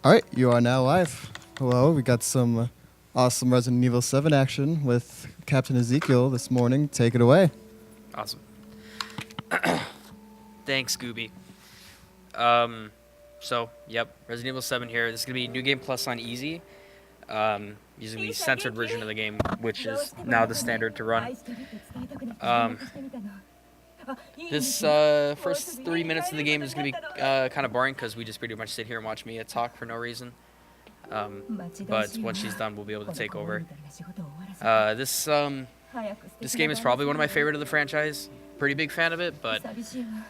All right, you are now live. Hello, we got some awesome Resident Evil 7 action with Captain Ezekiel this morning. Take it away. Awesome. Thanks, Scooby. So, yep, Resident Evil 7 here. This is going to be New Game Plus on Easy, using the censored version of the game, which is now the standard to run. This first 3 minutes of the game is going to be kind of boring because we just pretty much sit here and watch Mia talk for no reason. But once she's done, we'll be able to take over. This game is probably one of my favorite of the franchise. Pretty big fan of it, but there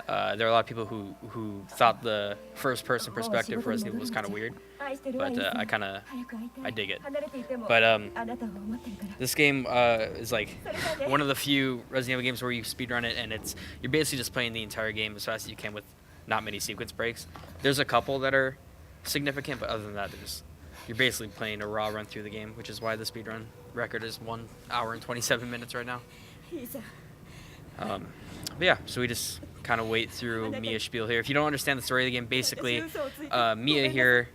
are a lot of people who thought the first-person perspective for Resident Evil was kind of weird. But I dig it. But this game is like one of the few Resident Evil games where you speedrun it, and you're basically just playing the entire game as fast as you can with not many sequence breaks. There's a couple that are significant, but other than that, you're basically playing a raw run through the game, which is why the speedrun record is 1 hour and 27 minutes right now. But yeah, so we just kind of wait through Mia's spiel here. If you don't understand the story of the game, basically, Mia here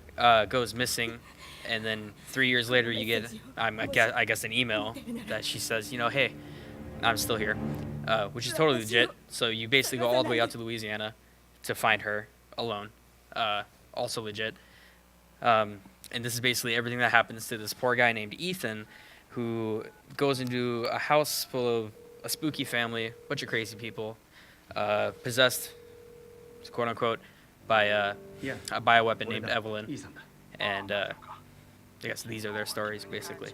goes missing, and then 3 years later you get, I guess, an email that she says, you know, hey, I'm still here, which is totally legit. So you basically go all the way out to Louisiana to find her alone, also legit. And this is basically everything that happens to this poor guy named Ethan, who goes into a house full of a spooky family, bunch of crazy people, possessed, quote unquote, by a bioweapon named Evelyn, and I guess these are their stories basically.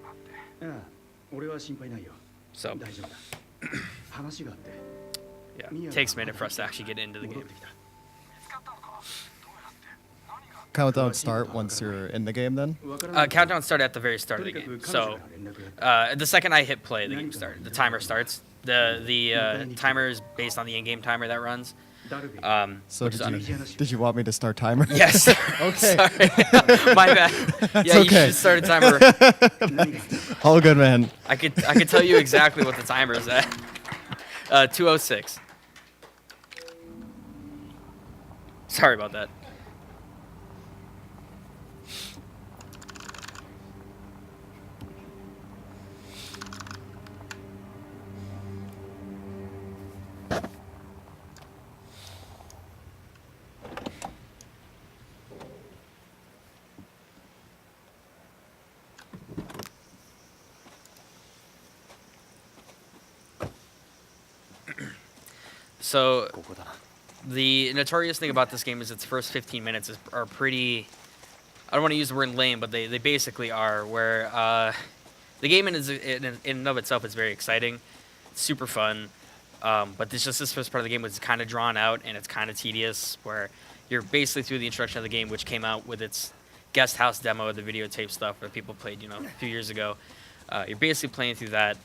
So, yeah, it takes a minute for us to actually get into the game. Countdown start once you're in the game then? Countdown start at the very start of the game. So, the second I hit play, the game starts. The timer starts. The timer is based on the in-game timer that runs. So did you want me to start timer? Yes. Okay. Sorry. My bad. Yeah, you should start a timer. All good, man. I could tell you exactly what the timer is at. 2:06. Sorry about that. So, the notorious thing about this game is its first 15 minutes are pretty, I don't want to use the word lame, but they basically are, where the game in and of itself is very exciting, it's super fun, but this first part of the game was kind of drawn out, and it's kind of tedious, where you're basically through the introduction of the game, which came out with its guest house demo of the videotape stuff that people played, a few years ago. You're basically playing through that.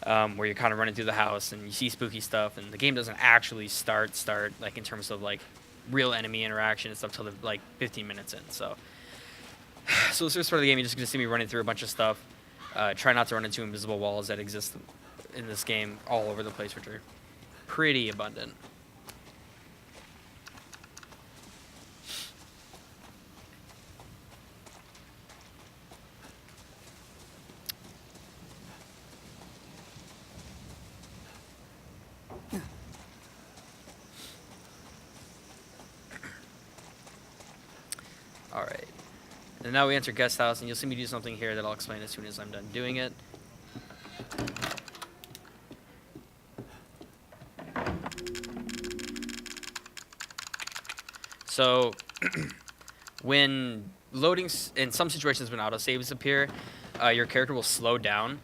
Where you're kind of running through the house and you see spooky stuff, and the game doesn't actually start like in terms of like real enemy interaction and stuff till like 15 minutes in. So this first part of the game, you're just gonna see me running through a bunch of stuff. Try not to run into invisible walls that exist in this game all over the place, which are pretty abundant. Alright, and now we enter guest house, and you'll see me do something here that I'll explain as soon as I'm done doing it. So, when loading, in some situations when autosaves appear, your character will slow down,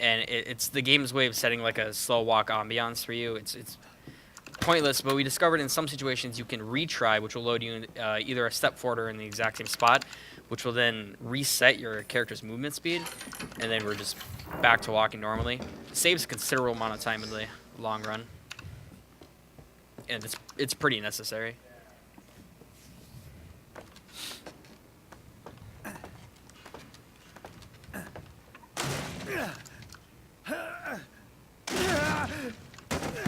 and it's the game's way of setting like a slow walk ambiance for you. It's pointless, but we discovered in some situations you can retry, which will load you in, either a step forward or in the exact same spot, which will then reset your character's movement speed, and then we're just back to walking normally. It saves a considerable amount of time in the long run, and it's pretty necessary.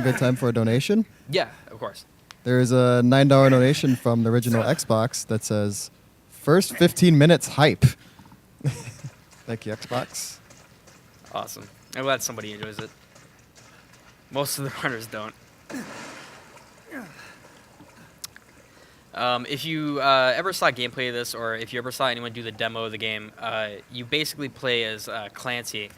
Good time for a donation. Yeah, of course. There is a $9 donation from the original Xbox that says, "First 15 minutes hype." Thank you, Xbox. Awesome. I'm glad somebody enjoys it. Most of the runners don't. If you ever saw gameplay of this, or if you ever saw anyone do the demo of the game, you basically play as Clancy,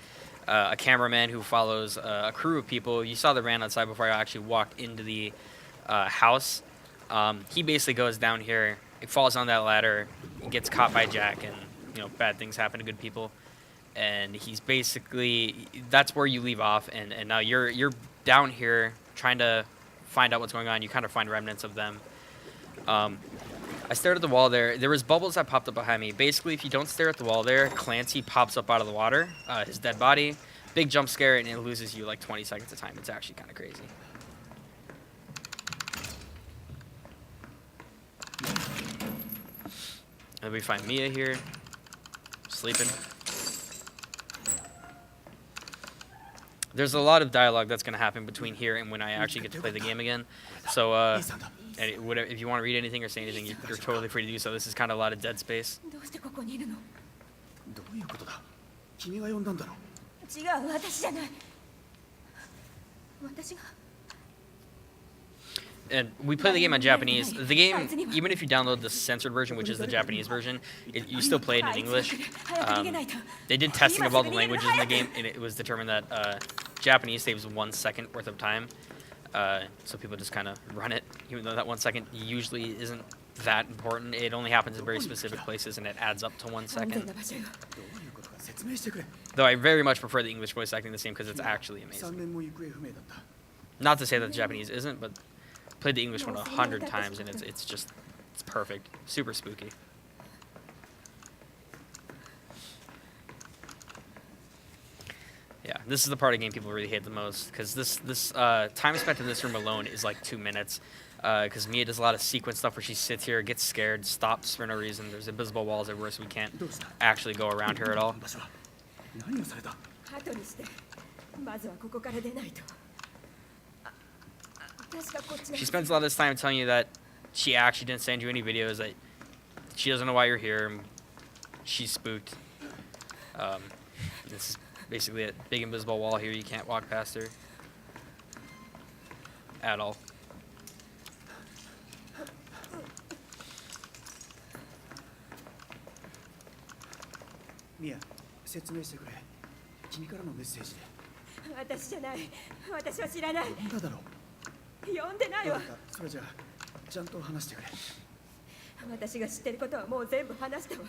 a cameraman who follows a crew of people. You saw the ran outside before I actually walked into the house. He basically goes down here, he falls on that ladder, he gets caught by Jack, and bad things happen to good people. And he's basically, that's where you leave off, and now you're down here trying to find out what's going on. You kind of find remnants of them. I stared at the wall there. There was bubbles that popped up behind me. Basically, if you don't stare at the wall there, Clancy pops up out of the water, his dead body, big jump scare, and it loses you like 20 seconds of time. It's actually kind of crazy. And we find Mia here, sleeping. There's a lot of dialogue that's going to happen between here and when I actually get to play the game again. So, if you want to read anything or say anything, you're totally free to do so. This is kind of a lot of dead space. And we play the game on Japanese. The game, even if you download the censored version, which is the Japanese version, you still play it in English. They did testing of all the languages in the game, and it was determined that Japanese saves 1 second worth of time. So people just kind of run it, even though that 1 second usually isn't that important. It only happens in very specific places, and it adds up to 1 second. Though I very much prefer the English voice acting the same because it's actually amazing. Not to say that the Japanese isn't, but played the English one 100 times, and it's perfect. Super spooky. Yeah, this is the part of the game people really hate the most, because this time spent in this room alone is like 2 minutes, because Mia does a lot of sequence stuff where she sits here, gets scared, stops for no reason. There's invisible walls everywhere, so we can't actually go around her at all. She spends a lot of this time telling you that she actually didn't send you any videos, that she doesn't know why you're here, and she's spooked. This is basically a big invisible wall here. You can't walk past her at all. Mia, 説明してくれ。君からのメッセージで。私じゃない。私は知らない。呼んだだろ。呼んでないわ。それじゃあちゃんと話してくれ。私が知ってることはもう全部話したわ。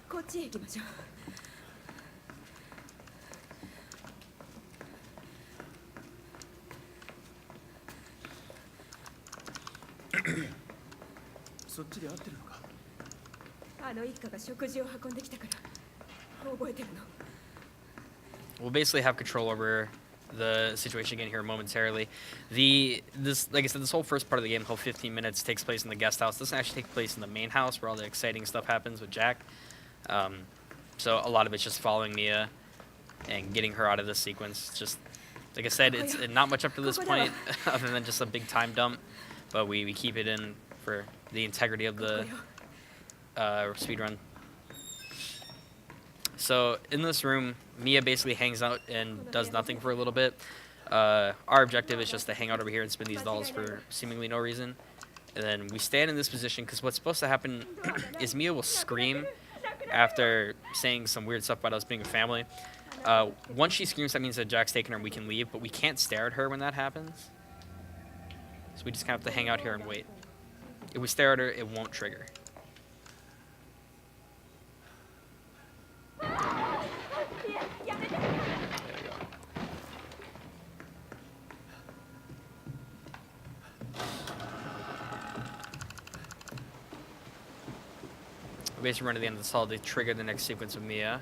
こっちへ行きましょう。そっちで合ってるのか。あの一家が食事を運んできたから覚えてるの。We'll basically have control over the situation again here momentarily. Like I said, this whole first part of the game, whole 15 minutes, takes place in the guest house. It doesn't actually take place in the main house where all the exciting stuff happens with Jack. So a lot of it's just following Mia and getting her out of this sequence. Just like I said, it's not much up to this point other than just a big time dump, but we keep it in for the integrity of the speedrun. So in this room, Mia basically hangs out and does nothing for a little bit. Our objective is just to hang out over here and spin these dolls for seemingly no reason. And then we stand in this position because what's supposed to happen is Mia will scream after saying some weird stuff about us being a family. Once she screams, that means that Jack's taken her and we can leave, but we can't stare at her when that happens. So we just kind of have to hang out here and wait. If we stare at her, it won't trigger. basically run to the end of this hall to trigger the next sequence of Mia.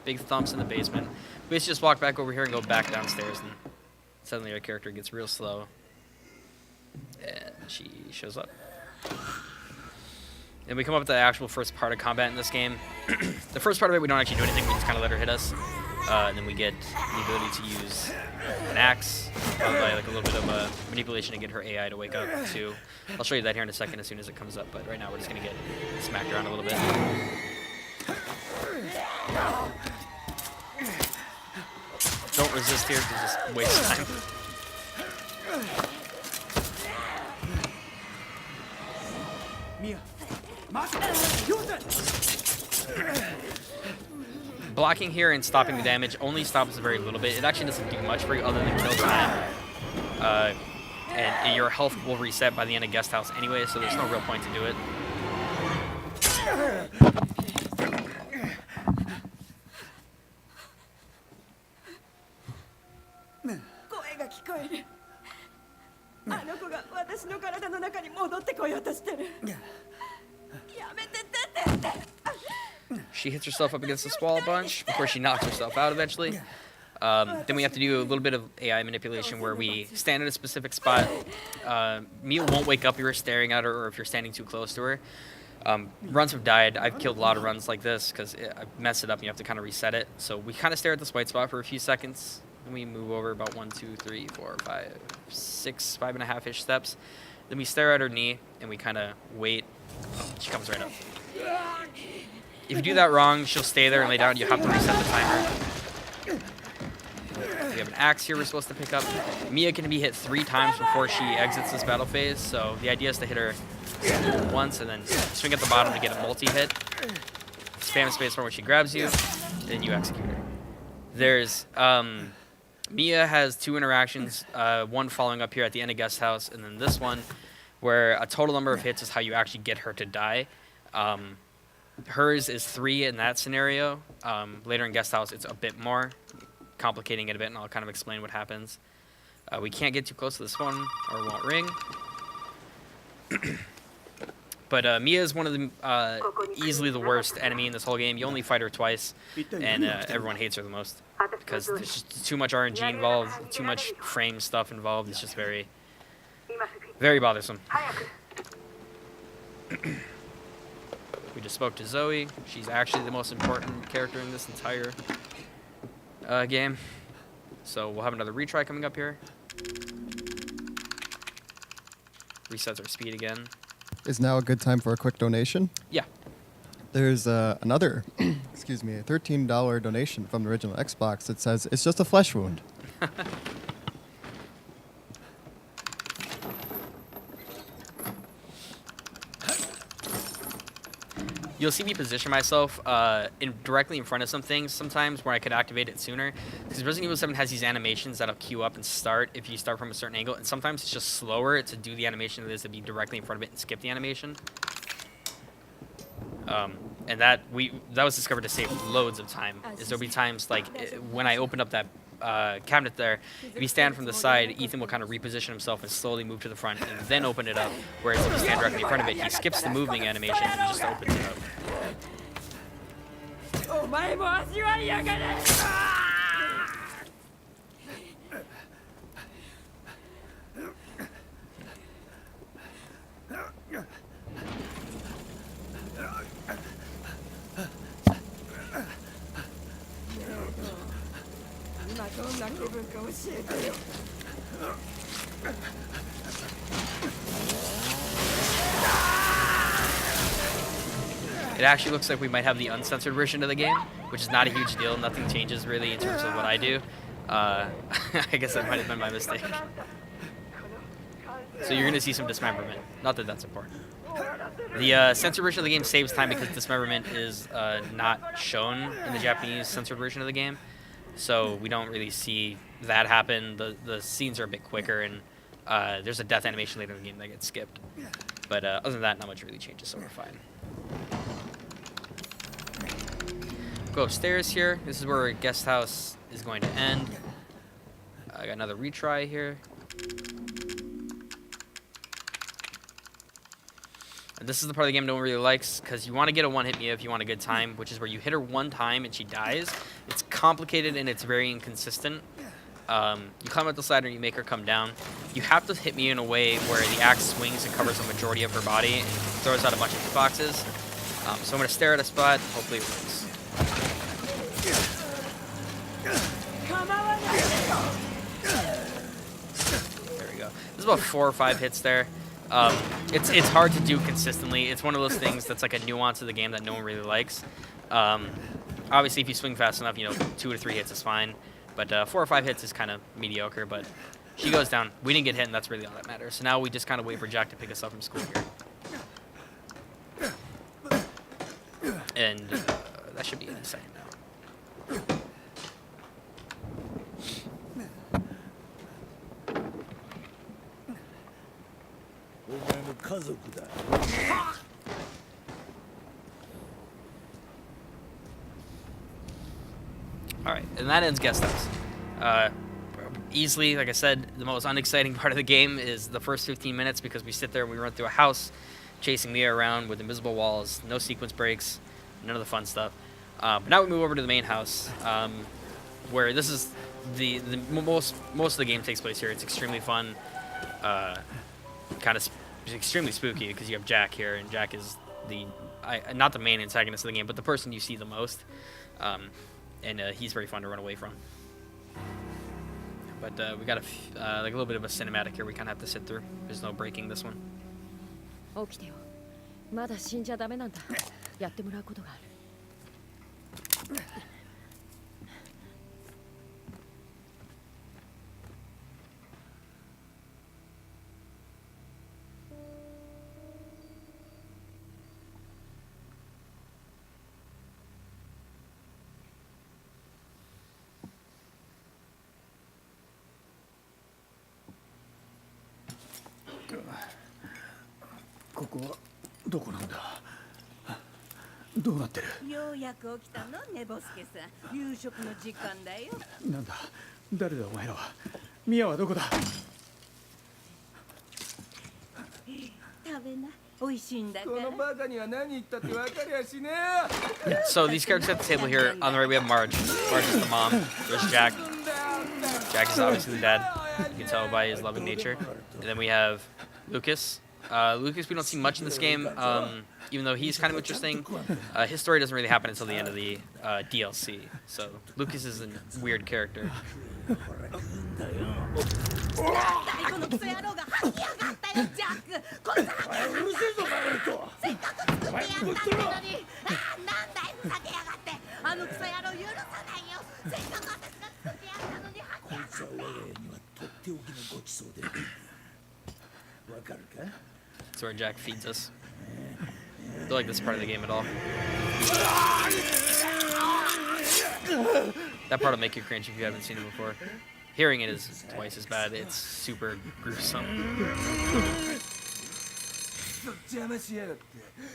Big thumps in the basement. We basically just walk back over here and go back downstairs, and suddenly our character gets real slow. And she shows up. And we come up with the actual first part of combat in this game. The first part of it, we don't actually do anything. We just kind of let her hit us. And then we get the ability to use an axe, followed by like a little bit of manipulation to get her AI to wake up too. I'll show you that here in a second as soon as it comes up, but right now we're just going to get smacked around a little bit. Don't resist here, because just waste time. Mia, Masa, Blocking here and stopping the damage only stops very little bit. It actually doesn't do much for you other than kill time. And your health will reset by the end of Guest House anyway, so there's no real point to do it. She hits herself up against the wall a bunch before she knocks herself out eventually. Then we have to do a little bit of AI manipulation where we stand at a specific spot. Mia won't wake up if you're staring at her or if you're standing too close to her. Runs have died. I've killed a lot of runs like this because I messed it up and you have to kind of reset it. So we kind of stare at this white spot for a few seconds. Then we move over about 1, 2, 3, 4, 5, 6, 5.5-ish steps. Then we stare at her knee and we kind of wait. She comes right up. If you do that wrong, she'll stay there and lay down. You have to reset the timer. We have an axe here we're supposed to pick up. Mia can be hit 3 times before she exits this battle phase, so the idea is to hit her once and then swing at the bottom to get a multi-hit. Spam spacebar when she grabs you, then you execute her. There's Mia has 2 interactions, one following up here at the end of Guest House, and then this one, where a total number of hits is how you actually get her to die. Hers is 3 in that scenario. Later in Guest House, it's a bit more, complicating it a bit, and I'll kind of explain what happens. We can't get too close to this phone, or it won't ring. But Mia is one of the easily the worst enemy in this whole game. You only fight her twice, and everyone hates her the most because there's just too much RNG involved, too much frame stuff involved. It's just very, very bothersome. We just spoke to Zoe. She's actually the most important character in this entire game. So we'll have another retry coming up here. Resets our speed again. Is now a good time for a quick donation? Yeah. There's another, excuse me, a $13 donation from the original Xbox that says, it's just a flesh wound. You'll see me position myself directly in front of some things sometimes where I could activate it sooner. Because Resident Evil 7 has these animations that'll queue up and start if you start from a certain angle. And sometimes it's just slower to do the animation than it is to be directly in front of it and skip the animation. And that was discovered to save loads of time. Is there'll be times like when I opened up that cabinet there, if you stand from the side, Ethan will kind of reposition himself and slowly move to the front and then open it up. Whereas if you stand directly in front of it, he skips the moving animation and just opens it up. It actually looks like we might have the uncensored version of the game, which is not a huge deal. Nothing changes really in terms of what I do. I guess that might have been my mistake. So you're going to see some dismemberment. Not that that's important. The censored version of the game saves time because dismemberment is not shown in the Japanese censored version of the game. So we don't really see that happen. The scenes are a bit quicker, and there's a death animation later in the game that gets skipped. But other than that, not much really changes, so we're fine. Go upstairs here. This is where our Guest House is going to end. I got another retry here. This is the part of the game no one really likes, because you want to get a one-hit Mia if you want a good time, which is where you hit her one time and she dies. It's complicated and it's very inconsistent. You climb up the slider and you make her come down. You have to hit Mia in a way where the axe swings and covers the majority of her body and throws out a bunch of hitboxes. So I'm going to stare at a spot, hopefully it works. There we go. There's about 4 or 5 hits there. It's hard to do consistently. It's one of those things that's like a nuance of the game that no one really likes. Obviously, if you swing fast enough, 2 or 3 hits is fine. But 4 or 5 hits is kind of mediocre. But she goes down. We didn't get hit, and that's really all that matters. So now we just kind of wait for Jack to pick us up from school here. And that should be any second now. Alright, and that ends guest house. Easily, like I said, the most unexciting part of the game is the first 15 minutes because we sit there and we run through a house chasing Mia around with invisible walls, no sequence breaks, none of the fun stuff. But now we move over to the main house, where this is the most of the game takes place here. It's extremely fun, kind of extremely spooky because you have Jack here, and Jack is not the main antagonist of the game, but the person you see the most, and he's very fun to run away from. But we got like a little bit of a cinematic here. We kind of have to sit through. There's no breaking this one. 起きてよ。まだ死んじゃダメなんだ。やってもらうことがある。ここはどこなんだ。どうなってる。ようやく起きたのねボスケさん。夕食の時間だよ。なんだ。誰だお前らは。ミアはどこだ。食べな。美味しいんだから。このバカには何言ったって分かりゃしねえ。 Yeah, so these characters at the table here. On the right, we have Marge. Marge is the mom. There's Jack. Jack is obviously the dad. You can tell by his loving nature. And then we have Lucas. Lucas, we don't see much in this game, even though he's kind of interesting. His story doesn't really happen until the end of the DLC. So Lucas is a weird character. That's where Jack feeds us. I don't like this part of the game at all. That part will make you cringe if you haven't seen it before. Hearing it is twice as bad. It's super gruesome. 邪魔しやがって。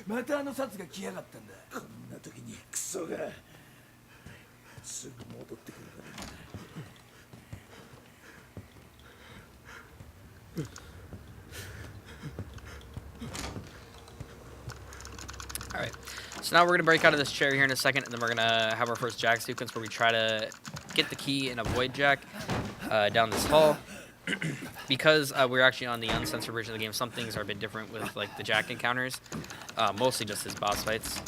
またあの札が来やがったんだ。こんな時にクソが。すぐ戻ってくるからな。Alright, so now we're going to break out of this chair here in a second, and then we're going to have our first Jack sequence where we try to get the key and avoid Jack down this hall. Because we're actually on the uncensored version of the game, some things are a bit different with like the Jack encounters, mostly just his boss fights.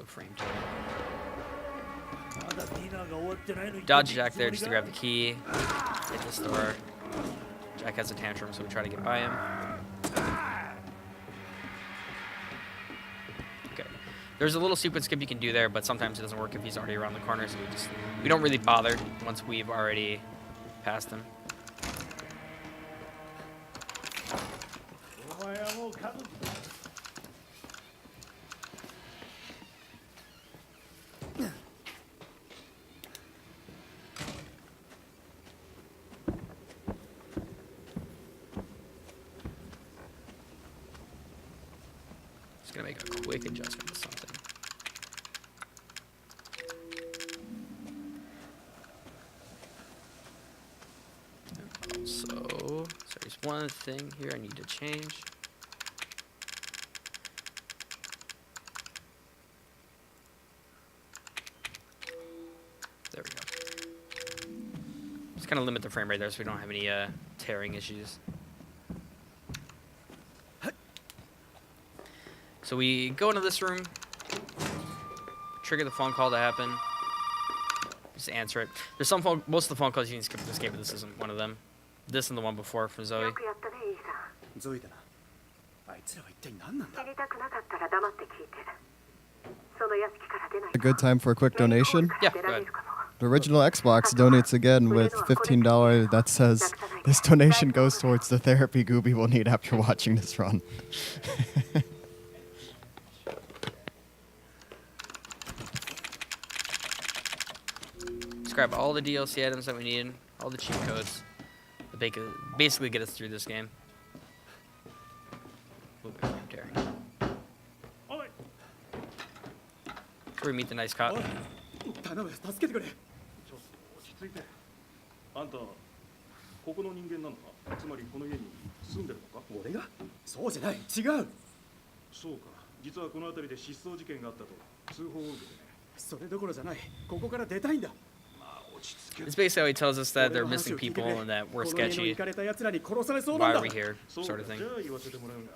Frame two. Dodge Jack there just to grab the key, hit this door. Jack has a tantrum, so we try to get by him. Okay. There's a little sequence skip you can do there, but sometimes it doesn't work if he's already around the corner, so we don't really bother once we've already passed him. Just gonna make a quick adjustment to something. So there's one thing here I need to change. There we go. Just kind of limit the frame rate there so we don't have any tearing issues. So we go into this room, trigger the phone call to happen, just answer it. There's some phone, most of the phone calls you can skip this game, but this isn't one of them. This and the one before from Zoe. ゾイだな。あいつらは一体何なんだ。知りたくなかったら黙って聞いて。その屋敷から出ない A good time for a quick donation. Yeah, go ahead. The original Xbox donates again with $15 that says, this donation goes towards the therapy Gooby will need after watching this run. Let's grab all the DLC items that we need, all the cheat codes, to basically get us through this game. Ooh, frame tearing. Where we meet the nice cop. 頼む、助けてくれ。落ち着いて。あんた、ここの人間なのか？つまりこの家に住んでるのか？俺が？そうじゃない、違う。そうか。実はこの辺りで失踪事件があったと通報を受けてね。それどころじゃない。ここから出たいんだ。まあ落ち着け。 It's basically how he tells us that they're missing people and that we're sketchy. この家の行かれた奴らに殺されそうな Why んだ。 are we here? そう Sort か。 of じ thing. ゃあ言わせてもらうが、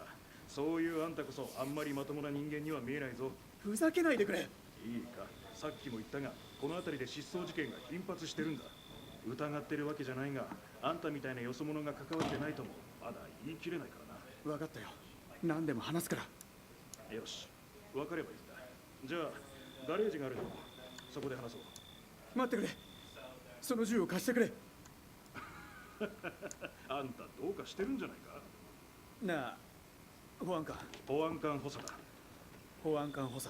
そういうあんたこそあんまりまともな人間には見えないぞ。ふざけないでくれ。いいか。さっきも言ったが、この辺りで失踪事件が頻発してるんだ。疑ってるわけじゃないが、あんたみたいなよそ者が関わってないともまだ言い切れないからな。分かったよ。何でも話すから。よし、分かればいいんだ。じゃあ、ガレージがあるのそこで話そう。待ってくれ。その銃を貸してくれ。あんたどうかしてるんじゃないか。なあ、保安官。保安官補佐だ。保安官補佐。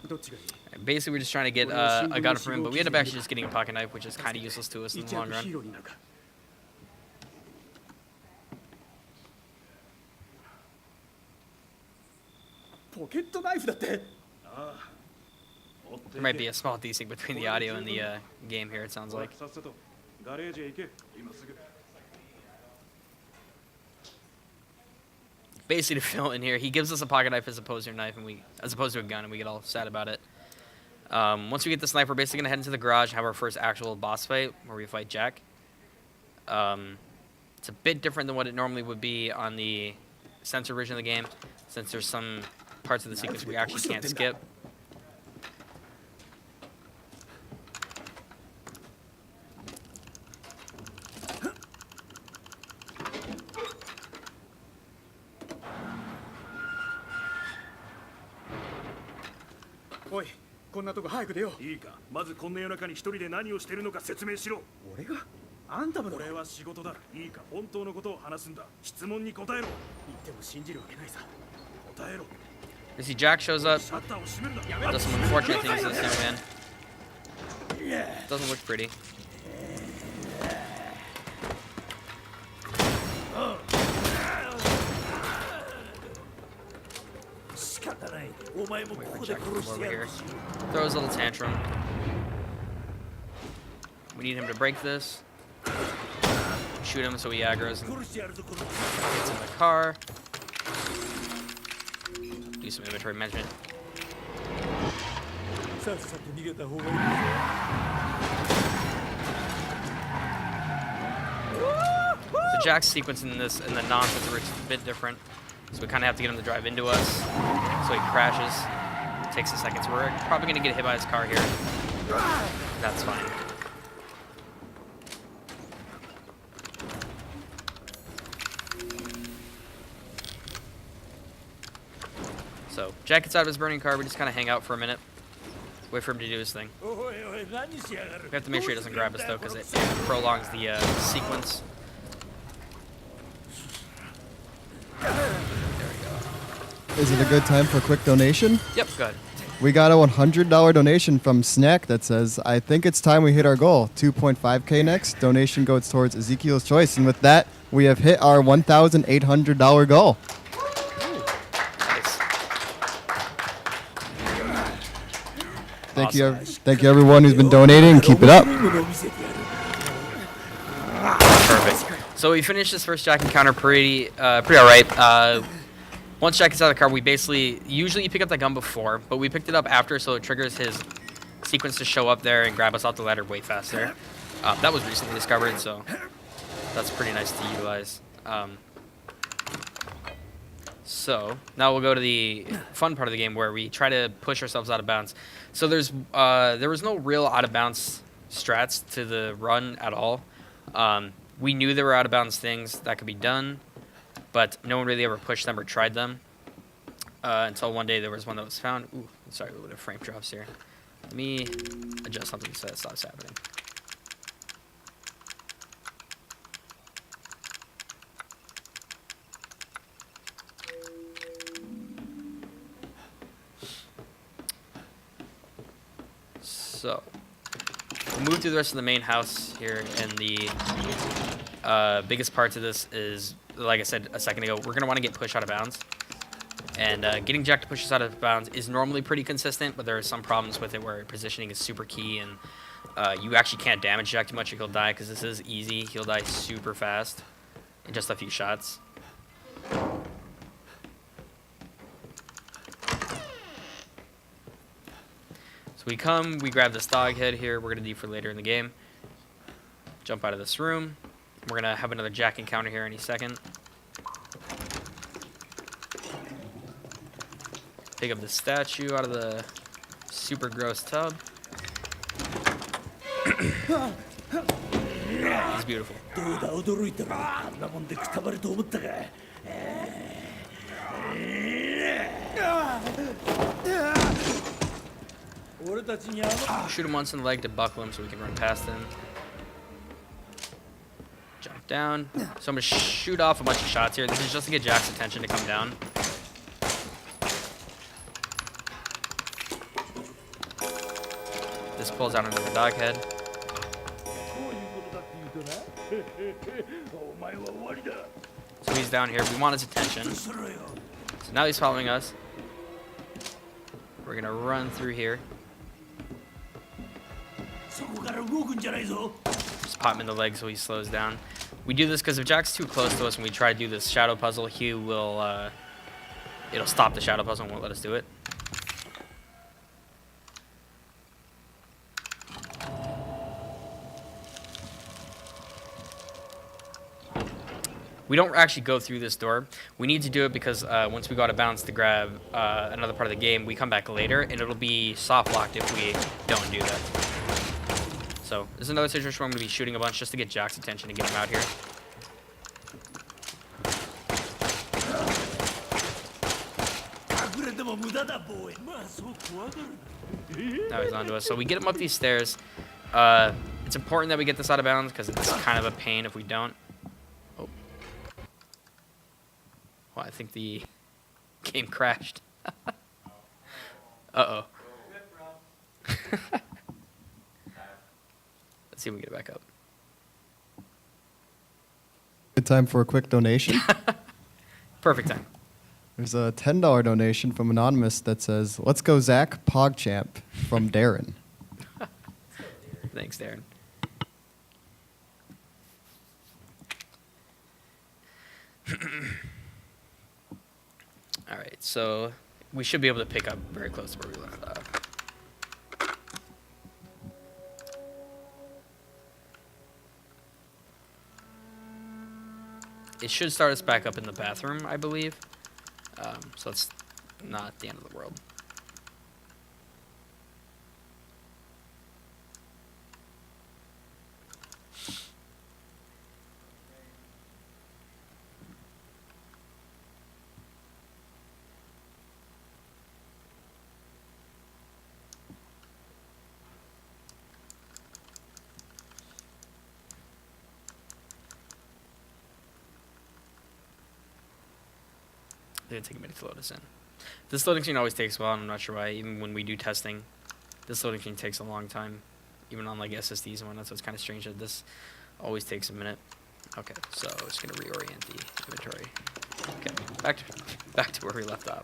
どっちがいい？ Basically, we're just trying to get a gun from him, but we end up actually just getting a pocket knife, which is kind of useless to us in the long ヒ run. ーローになるか。ポケットナイフだって。ああ。追って There might be a small desync between the audio and the game here, it sounds like. さっさとガレージへ行け。今すぐ。 Basically, to fill in here, he gives us a pocket knife as opposed to a knife, as opposed to a gun, and we get all sad about it. Once we get the sniper, we're basically gonna head into the garage and have our first actual boss fight, where we fight Jack. It's a bit different than what it normally would be on the censored version of the game, since there's some parts of the sequence we actually can't skip.おい、こんなとこ早く出よう。いいか。まずこんな夜中に一人で何をしてるのか説明しろ。俺が？あんたもだろ。俺は仕事だ。いいか。本当のことを話すんだ。質問に答えろ。言っても信じるわけないさ。答えろ。 You see, Jack shows up, シャッターを閉めるな。 does some unfortunate things to this young man. Doesn't look pretty. 仕方ない。お前もここで Jack comes 殺して over や here. るし。 Throws a little tantrum. We need him to break this. Shoot him so he aggroes and 殺してやるぞこの。 gets in the car. Do some inventory management. さっさと逃げた方がいい。 So Jack's sequence in this and the nonsense is a bit different. So we kind of have to get him to drive into us. So he crashes. It takes a second. So we're probably going to get hit by his car here. That's fine. So Jack gets out of his burning car. We just kind of hang out for a minute. Wait for him to do his thing. おいおい、何しやがる。 We have to make sure he doesn't grab us though, because it prolongs the sequence. Is it a good time for a quick donation? Yep, good. We got a $100 donation from Snack that says, I think it's time we hit our goal. 2.5K next. Donation goes towards Ezekiel's choice. And with that, we have hit our $1,800 goal. Nice. Thank you, thank you everyone who's been donating. Keep it up. Perfect. So we finished this first Jack encounter pretty alright. Once Jack gets out of the car, we basically usually you pick up that gun before, but we picked it up after, so it triggers his sequence to show up there and grab us off the ladder way faster. That was recently discovered, so that's pretty nice to utilize. So now we'll go to the fun part of the game where we try to push ourselves out of bounds. So there was no real out of bounds strats to the run at all. We knew there were out of bounds things that could be done, but no one really ever pushed them or tried them until one day there was one that was found. Ooh, sorry, a little bit of frame drops here. Let me adjust something so that stops happening. So, we'll move through the rest of the main house here, and the biggest part to this is, like I said a second ago, we're going to want to get pushed out of bounds. And getting Jack to push us out of bounds is normally pretty consistent, but there are some problems with it where positioning is super key, and you actually can't damage Jack too much or he'll die, because this is easy. He'll die super fast in just a few shots. So we come, we grab this dog head here, we're going to do for later in the game. Jump out of this room. We're going to have another Jack encounter here any second. Pick up the statue out of the super gross tub. He's beautiful. Shoot him once in the leg to buckle him so we can run past him. Jump down. So I'm going to shoot off a bunch of shots here. This is just to get Jack's attention to come down. This pulls out another dog head. So he's down here. We want his attention. So now he's following us. We're going to run through here. Just pop him in the leg so he slows down. We do this because if Jack's too close to us when we try to do this shadow puzzle, he will, it'll stop the shadow puzzle and won't let us do it. We don't actually go through this door. We need to do it because once we go out of bounds to grab another part of the game, we come back later, and it'll be soft locked if we don't do that. So this is another situation where I'm going to be shooting a bunch just to get Jack's attention and get him out here. Now he's onto us. So we get him up these stairs. It's important that we get this out of bounds because it's kind of a pain if we don't. Oh. Well, I think the game crashed. Uh-oh. Let's see if we can get it back up. Good time for a quick donation. Perfect time. There's a $10 donation from Anonymous that says, "Let's go, Zach, PogChamp," from Darren. Thanks, Darren. All right, so we should be able to pick up very close to where we left off. It should start us back up in the bathroom, I believe. So it's not the end of the world. It's gonna take a minute to load us in. This loading screen always takes a while, and I'm not sure why. Even when we do testing, this loading screen takes a long time, even on like SSDs and whatnot. So it's kind of strange that this always takes a minute. Okay, so it's gonna reorient the inventory. Okay, back to where we left off.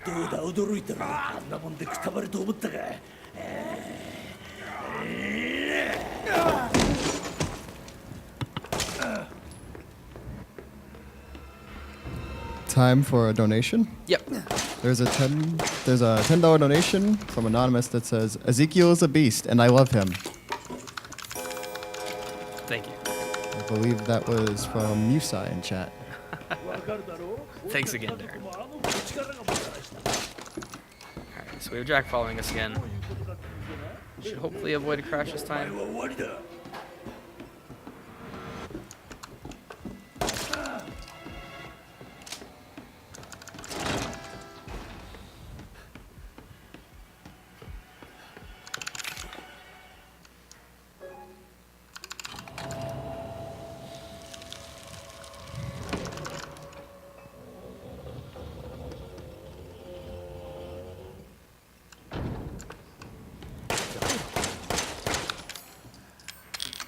どうだ驚いたろあんなもんでくたばると思ったか Time for a donation. Yep. There's a $10 donation from Anonymous that says, Ezekiel is a beast, and I love him. Thank you. I believe that was from Musa in chat. Thanks again, Darren. Alright, so we have Jack following us again. Should hopefully avoid a crash this time.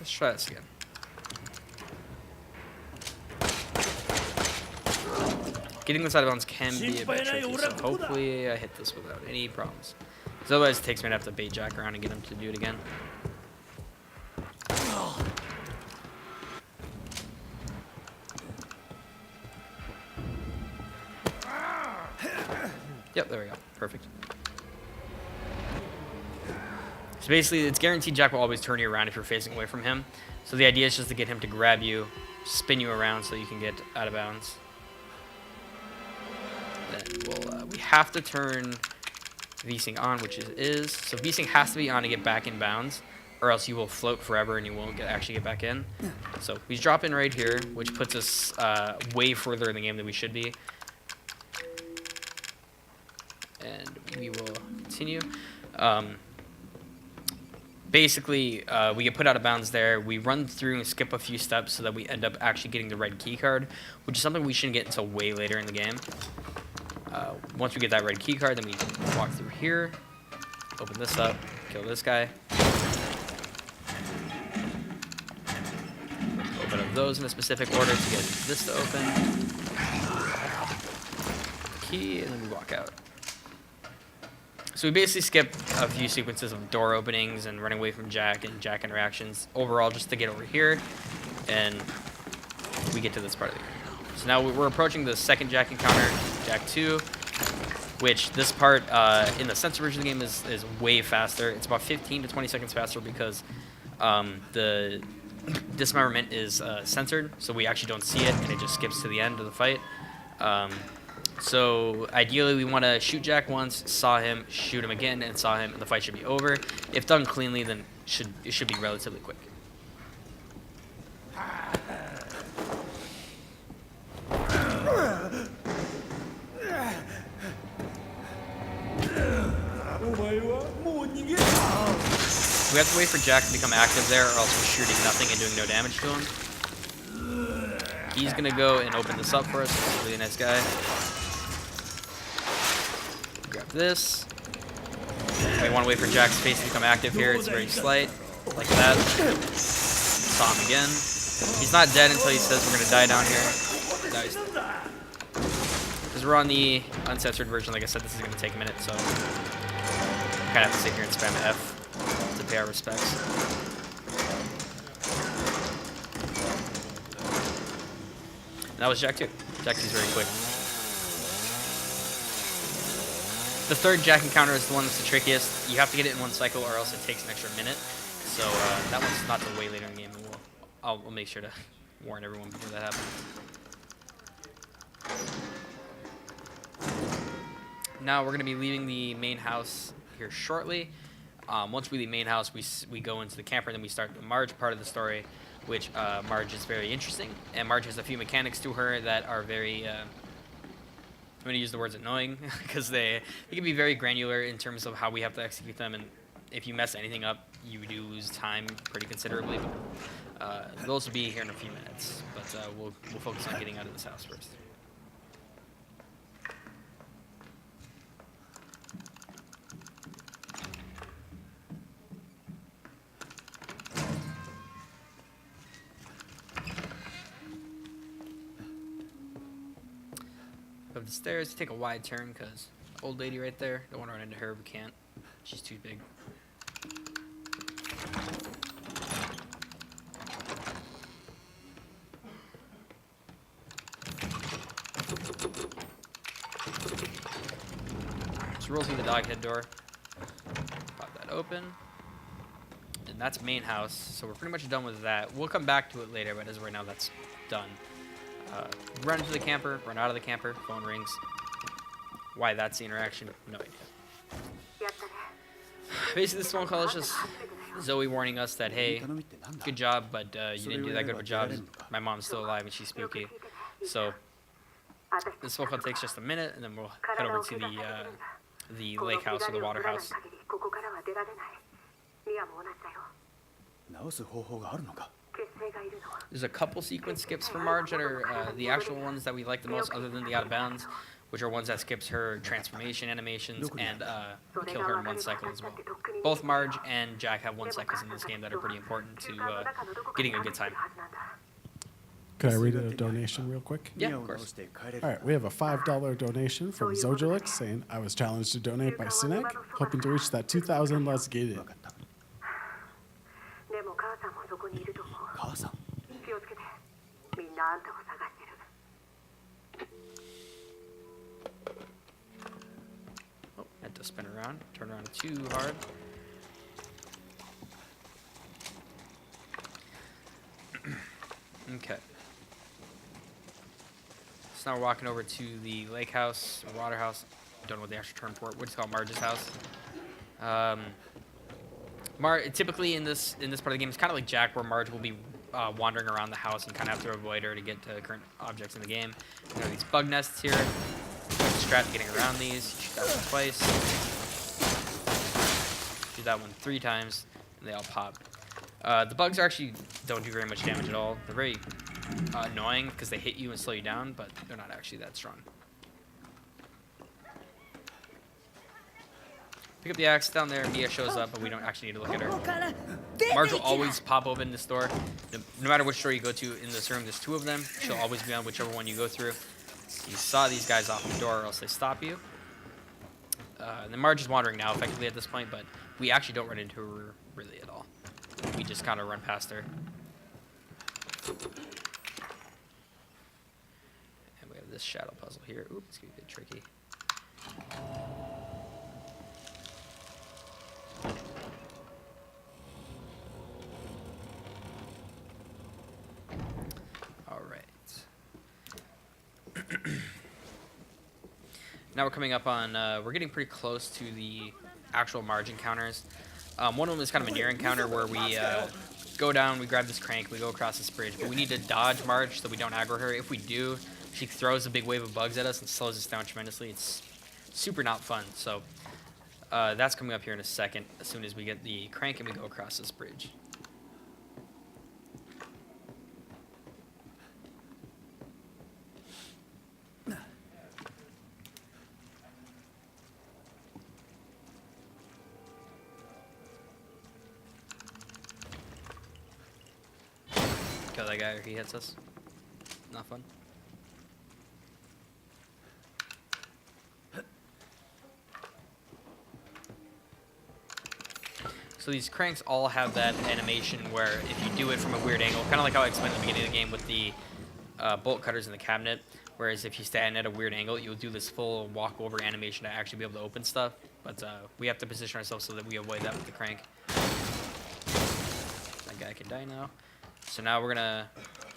Let's try this again. Getting this out of bounds can be a bit tricky, so hopefully I hit this without any problems. Because otherwise it takes me to have to bait Jack around and get him to do it again. Yep, there we go. Perfect. So basically, it's guaranteed Jack will always turn you around if you're facing away from him. So the idea is just to get him to grab you, spin you around so you can get out of bounds. Then we have to turn V-Sync on, which it is. So V-Sync has to be on to get back in bounds, or else you will float forever and you won't actually get back in. So we drop in right here, which puts us way further in the game than we should be. And we will continue. Basically, we get put out of bounds there. We run through and skip a few steps so that we end up actually getting the red key card, which is something we shouldn't get until way later in the game. Once we get that red key card, then we walk through here, open this up, kill this guy. Open up those in a specific order to get this to open. Key, and then we walk out. So we basically skip a few sequences of door openings and running away from Jack and Jack interactions overall just to get over here, and we get to this part of the game. So now we're approaching the second Jack encounter, Jack 2, which this part in the censored version of the game is way faster. It's about 15 to 20 seconds faster because the dismemberment is censored, so we actually don't see it and it just skips to the end of the fight. So ideally we want to shoot Jack once, saw him, shoot him again, and saw him, and the fight should be over. If done cleanly, then it should be relatively quick. We have to wait for Jack to become active there, or else we're shooting nothing and doing no damage to him. He's going to go and open this up for us. He's a really nice guy. Grab this. We want to wait for Jack's face to become active here. It's very slight, like that. Saw him again. He's not dead until he says we're going to die down here. Now he's dead. Because we're on the uncensored version, like I said, this is going to take a minute, so kind of have to sit here and spam F to pay our respects. And that was Jack 2. Jack 2 is very quick. The third Jack encounter is the one that's the trickiest. You have to get it in one cycle or else it takes an extra minute. So that one's not till way later in the game, and I'll make sure to warn everyone before that happens. Now we're going to be leaving the main house here shortly. Once we leave main house, we go into the camper, and then we start the Marge part of the story, which Marge is very interesting. And Marge has a few mechanics to her that are very, I'm going to use the words annoying, because they can be very granular in terms of how we have to execute them. And if you mess anything up, you do lose time pretty considerably. But those will be here in a few minutes. But we'll focus on getting out of this house first. Of the stairs, take a wide turn because old lady right there. Don't want to run into her. We can't. She's too big. So roll through the dog head door. Pop that open. And that's main house. So we're pretty much done with that. We'll come back to it later, but as of right now, that's done. Run into the camper, run out of the camper, phone rings. Why that's the interaction? No idea. Basically, this phone call is just Zoe warning us that, hey, good job, but you didn't do that good of a job. My mom's still alive and she's spooky. So this phone call takes just a minute, and then we'll head over to the lake house or the water house. There's a couple sequence skips for Marge that are the actual ones that we like the most, other than the out of bounds, which are ones that skips her transformation animations and kill her in 1 cycle as well. Both Marge and Jack have 1 cycles in this game that are pretty important to getting a good time. Could I read a donation real quick? Yeah, of course. All right, we have a $5 donation from Zojalix saying, I was challenged to donate by Sinek, hoping to reach that 2,000. Let's get it. Oh, had to spin around. Turn around too hard. Okay. So now we're walking over to the lake house or water house. Don't know what the actual term for it. We'll just call it Marge's house. Typically in this part of the game, it's kind of like Jack, where Marge will be wandering around the house and kind of have to avoid her to get to current objects in the game. There are these bug nests here. Strat getting around these. Shoot that one twice. Shoot that one 3 times, and they all pop. The bugs actually don't do very much damage at all. They're very annoying because they hit you and slow you down, but they're not actually that strong. Pick up the axe down there. Mia shows up, but we don't actually need to look at her. Marge will always pop open this door. No matter which door you go to in this room, there's 2 of them. She'll always be on whichever one you go through. You saw these guys off the door, or else they stop you. And then Marge is wandering now, effectively, at this point, but we actually don't run into her really at all. We just kind of run past her. And we have this shadow puzzle here. Oops, it's going to be a bit tricky. Now we're coming up on, we're getting pretty close to the actual Marge encounters. One of them is kind of a near encounter where we go down, we grab this crank, we go across this bridge, but we need to dodge Marge so we don't aggro her. If we do, she throws a big wave of bugs at us and slows us down tremendously. It's super not fun. So that's coming up here in a second, as soon as we get the crank and we go across this bridge. Kill that guy or he hits us. Not fun. So these cranks all have that animation where if you do it from a weird angle, kind of like how I explained at the beginning of the game with the bolt cutters in the cabinet, whereas if you stand at a weird angle, you'll do this full walk-over animation to actually be able to open stuff. But we have to position ourselves so that we avoid that with the crank. That guy can die now. So now we're gonna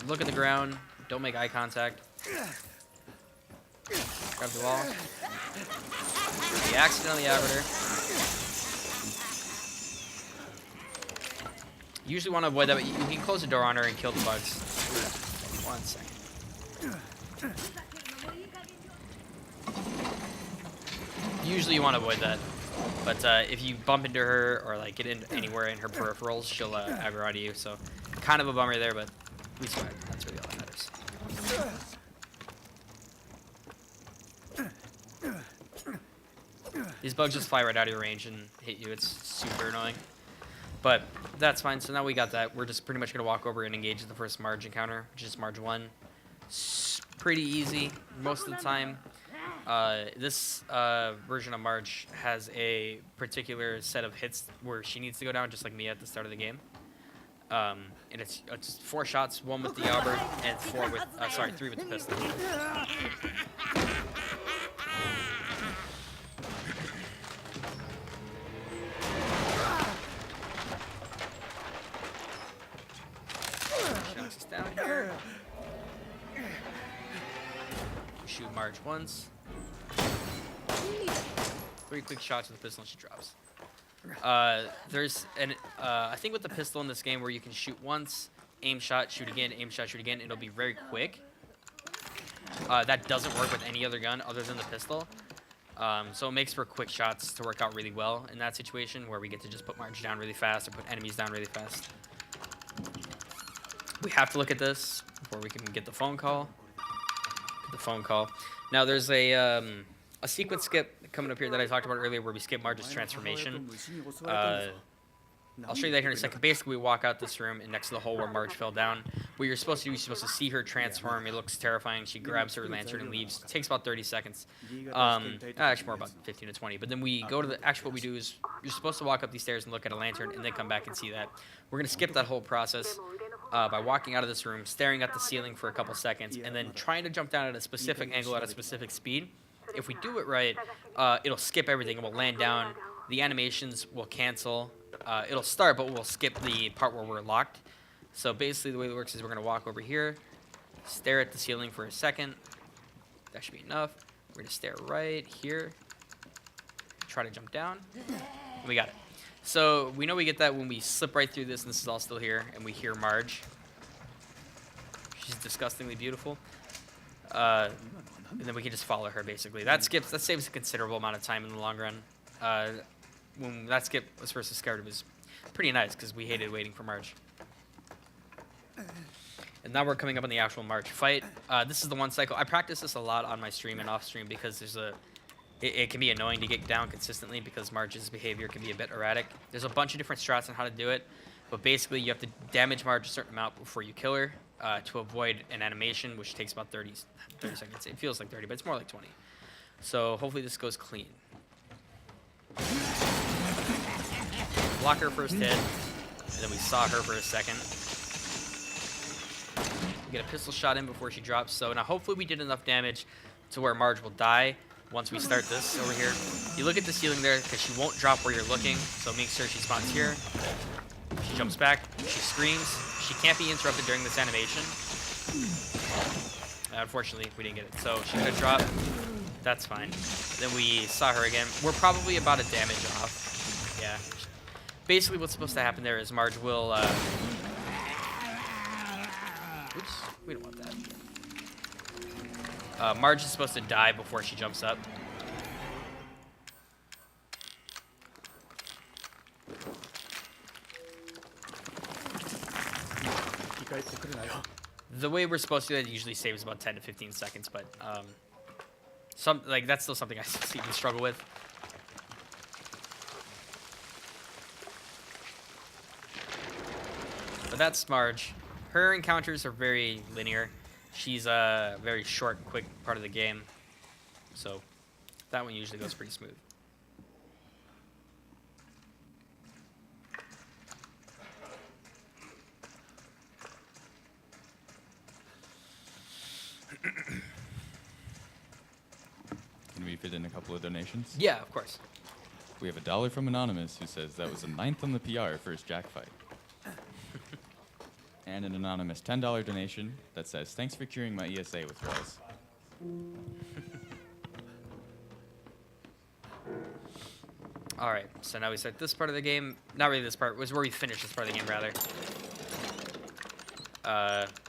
look at the ground, don't make eye contact. Grab the wall. We accidentally aggroed her. You usually want to avoid that, but you can close the door on her and kill the bugs. 1 second. Usually you want to avoid that. But if you bump into her or like get in anywhere in her peripherals, she'll aggro onto you. So kind of a bummer there, but we survived. That's really all that matters. These bugs just fly right out of your range and hit you. It's super annoying. But that's fine. So now we got that. We're just pretty much going to walk over and engage the first Marge encounter, which is Marge 1. It's pretty easy most of the time. This version of Marge has a particular set of hits where she needs to go down, just like me at the start of the game. And it's 4 shots, 1 with the Albert, and 3 with the pistol. She knocks us down here. Shoot Marge once. 3 quick shots with the pistol and she drops. There's I think with the pistol in this game where you can shoot once, aim shot, shoot again, aim shot, shoot again. It'll be very quick. That doesn't work with any other gun other than the pistol. So it makes for quick shots to work out really well in that situation where we get to just put Marge down really fast or put enemies down really fast. We have to look at this before we can get the phone call. Now there's a sequence skip coming up here that I talked about earlier where we skip Marge's transformation. I'll show you that here in a second. Basically, we walk out this room and next to the hole where Marge fell down. What you're supposed to do is you're supposed to see her transform. It looks terrifying. She grabs her lantern and leaves. It takes about 30 seconds. Actually, more about 15 to 20. But then we go to what we do is you're supposed to walk up these stairs and look at a lantern and then come back and see that. We're going to skip that whole process by walking out of this room, staring at the ceiling for a couple seconds, and then trying to jump down at a specific angle at a specific speed. If we do it right, it'll skip everything. It will land down. The animations will cancel. It'll start, but we'll skip the part where we're locked. So basically the way it works is we're going to walk over here, stare at the ceiling for a second. That should be enough. We're going to stare right here, try to jump down, and we got it. So we know we get that when we slip right through this, and this is all still here, and we hear Marge. She's disgustingly beautiful. And then we can just follow her, basically. That saves a considerable amount of time in the long run. When that skip was first discovered, it was pretty nice because we hated waiting for Marge. And now we're coming up on the actual Marge fight. This is the 1 cycle. I practice this a lot on my stream and off stream because it can be annoying to get down consistently because Marge's behavior can be a bit erratic. There's a bunch of different strats on how to do it, but basically you have to damage Marge a certain amount before you kill her to avoid an animation, which takes about 30 seconds. It feels like 30, but it's more like 20. So hopefully this goes clean. Block her first hit, and then we saw her for a second. We get a pistol shot in before she drops. So now hopefully we did enough damage to where Marge will die once we start this over here. You look at the ceiling there because she won't drop where you're looking, so make sure she spawns here. She jumps back, she screams. She can't be interrupted during this animation. Unfortunately, we didn't get it. So she's gonna drop. That's fine. Then we saw her again. We're probably about a damage off. Yeah. Basically, what's supposed to happen there is Marge will. Oops, we don't want that. Marge is supposed to die before she jumps up. The way we're supposed to do that usually saves about 10 to 15 seconds, but that's still something I even struggle with. But that's Marge. Her encounters are very linear. She's a very short and quick part of the game, so that one usually goes pretty smooth. Can we fit in a couple of donations? Yeah, of course. We have $1 from Anonymous who says that was a 9th on the PR for his Jack fight. And an anonymous $10 donation that says, thanks for curing my ESA withdrawals. All right, so now we start this part of the game. Not really this part, it was where we finished this part of the game, rather.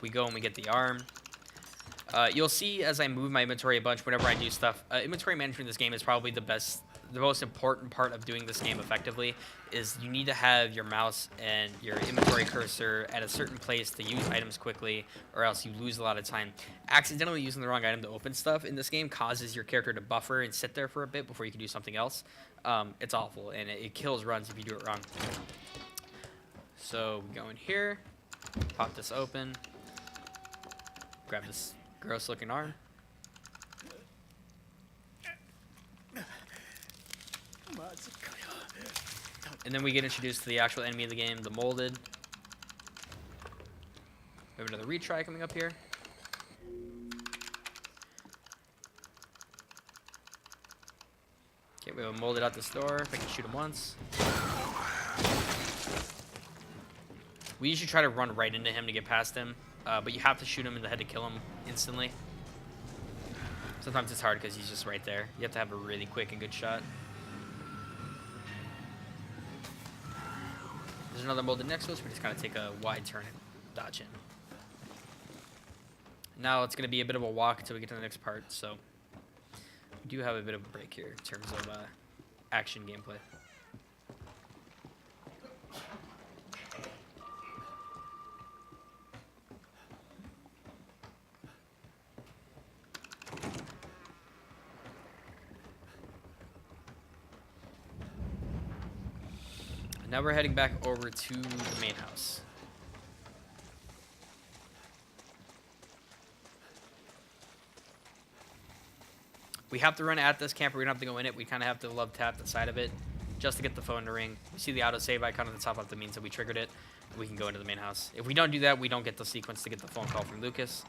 We go and we get the arm. You'll see as I move my inventory a bunch whenever I do stuff. Inventory management in this game is probably the most important part of doing this game effectively. Is you need to have your mouse and your inventory cursor at a certain place to use items quickly, or else you lose a lot of time. Accidentally using the wrong item to open stuff in this game causes your character to buffer and sit there for a bit before you can do something else. It's awful, and it kills runs if you do it wrong. So we go in here, pop this open, grab this gross looking arm. And then we get introduced to the actual enemy of the game, the molded. We have another retry coming up here. Okay, we have a molded out this door. If I can shoot him once. We usually try to run right into him to get past him, but you have to shoot him in the head to kill him instantly. Sometimes it's hard because he's just right there. You have to have a really quick and good shot. There's another molded next to us. We just kind of take a wide turn and dodge in. Now it's going to be a bit of a walk until we get to the next part, so we do have a bit of a break here in terms of action gameplay. Now we're heading back over to the main house. We have to run at this camper. We don't have to go in it. We kind of have to love tap the side of it just to get the phone to ring. You see the autosave icon on the top left. That means that we triggered it. We can go into the main house. If we don't do that, we don't get the sequence to get the phone call from Lucas.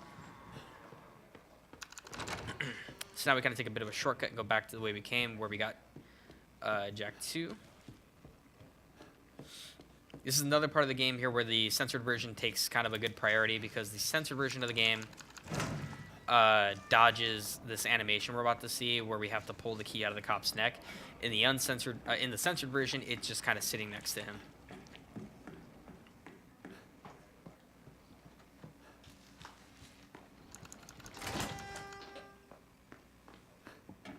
So now we kind of take a bit of a shortcut and go back to the way we came, where we got Jack 2. This is another part of the game here where the censored version takes kind of a good priority, because the censored version of the game dodges this animation we're about to see, where we have to pull the key out of the cop's neck. In the uncensored, in the censored version, it's just kind of sitting next to him.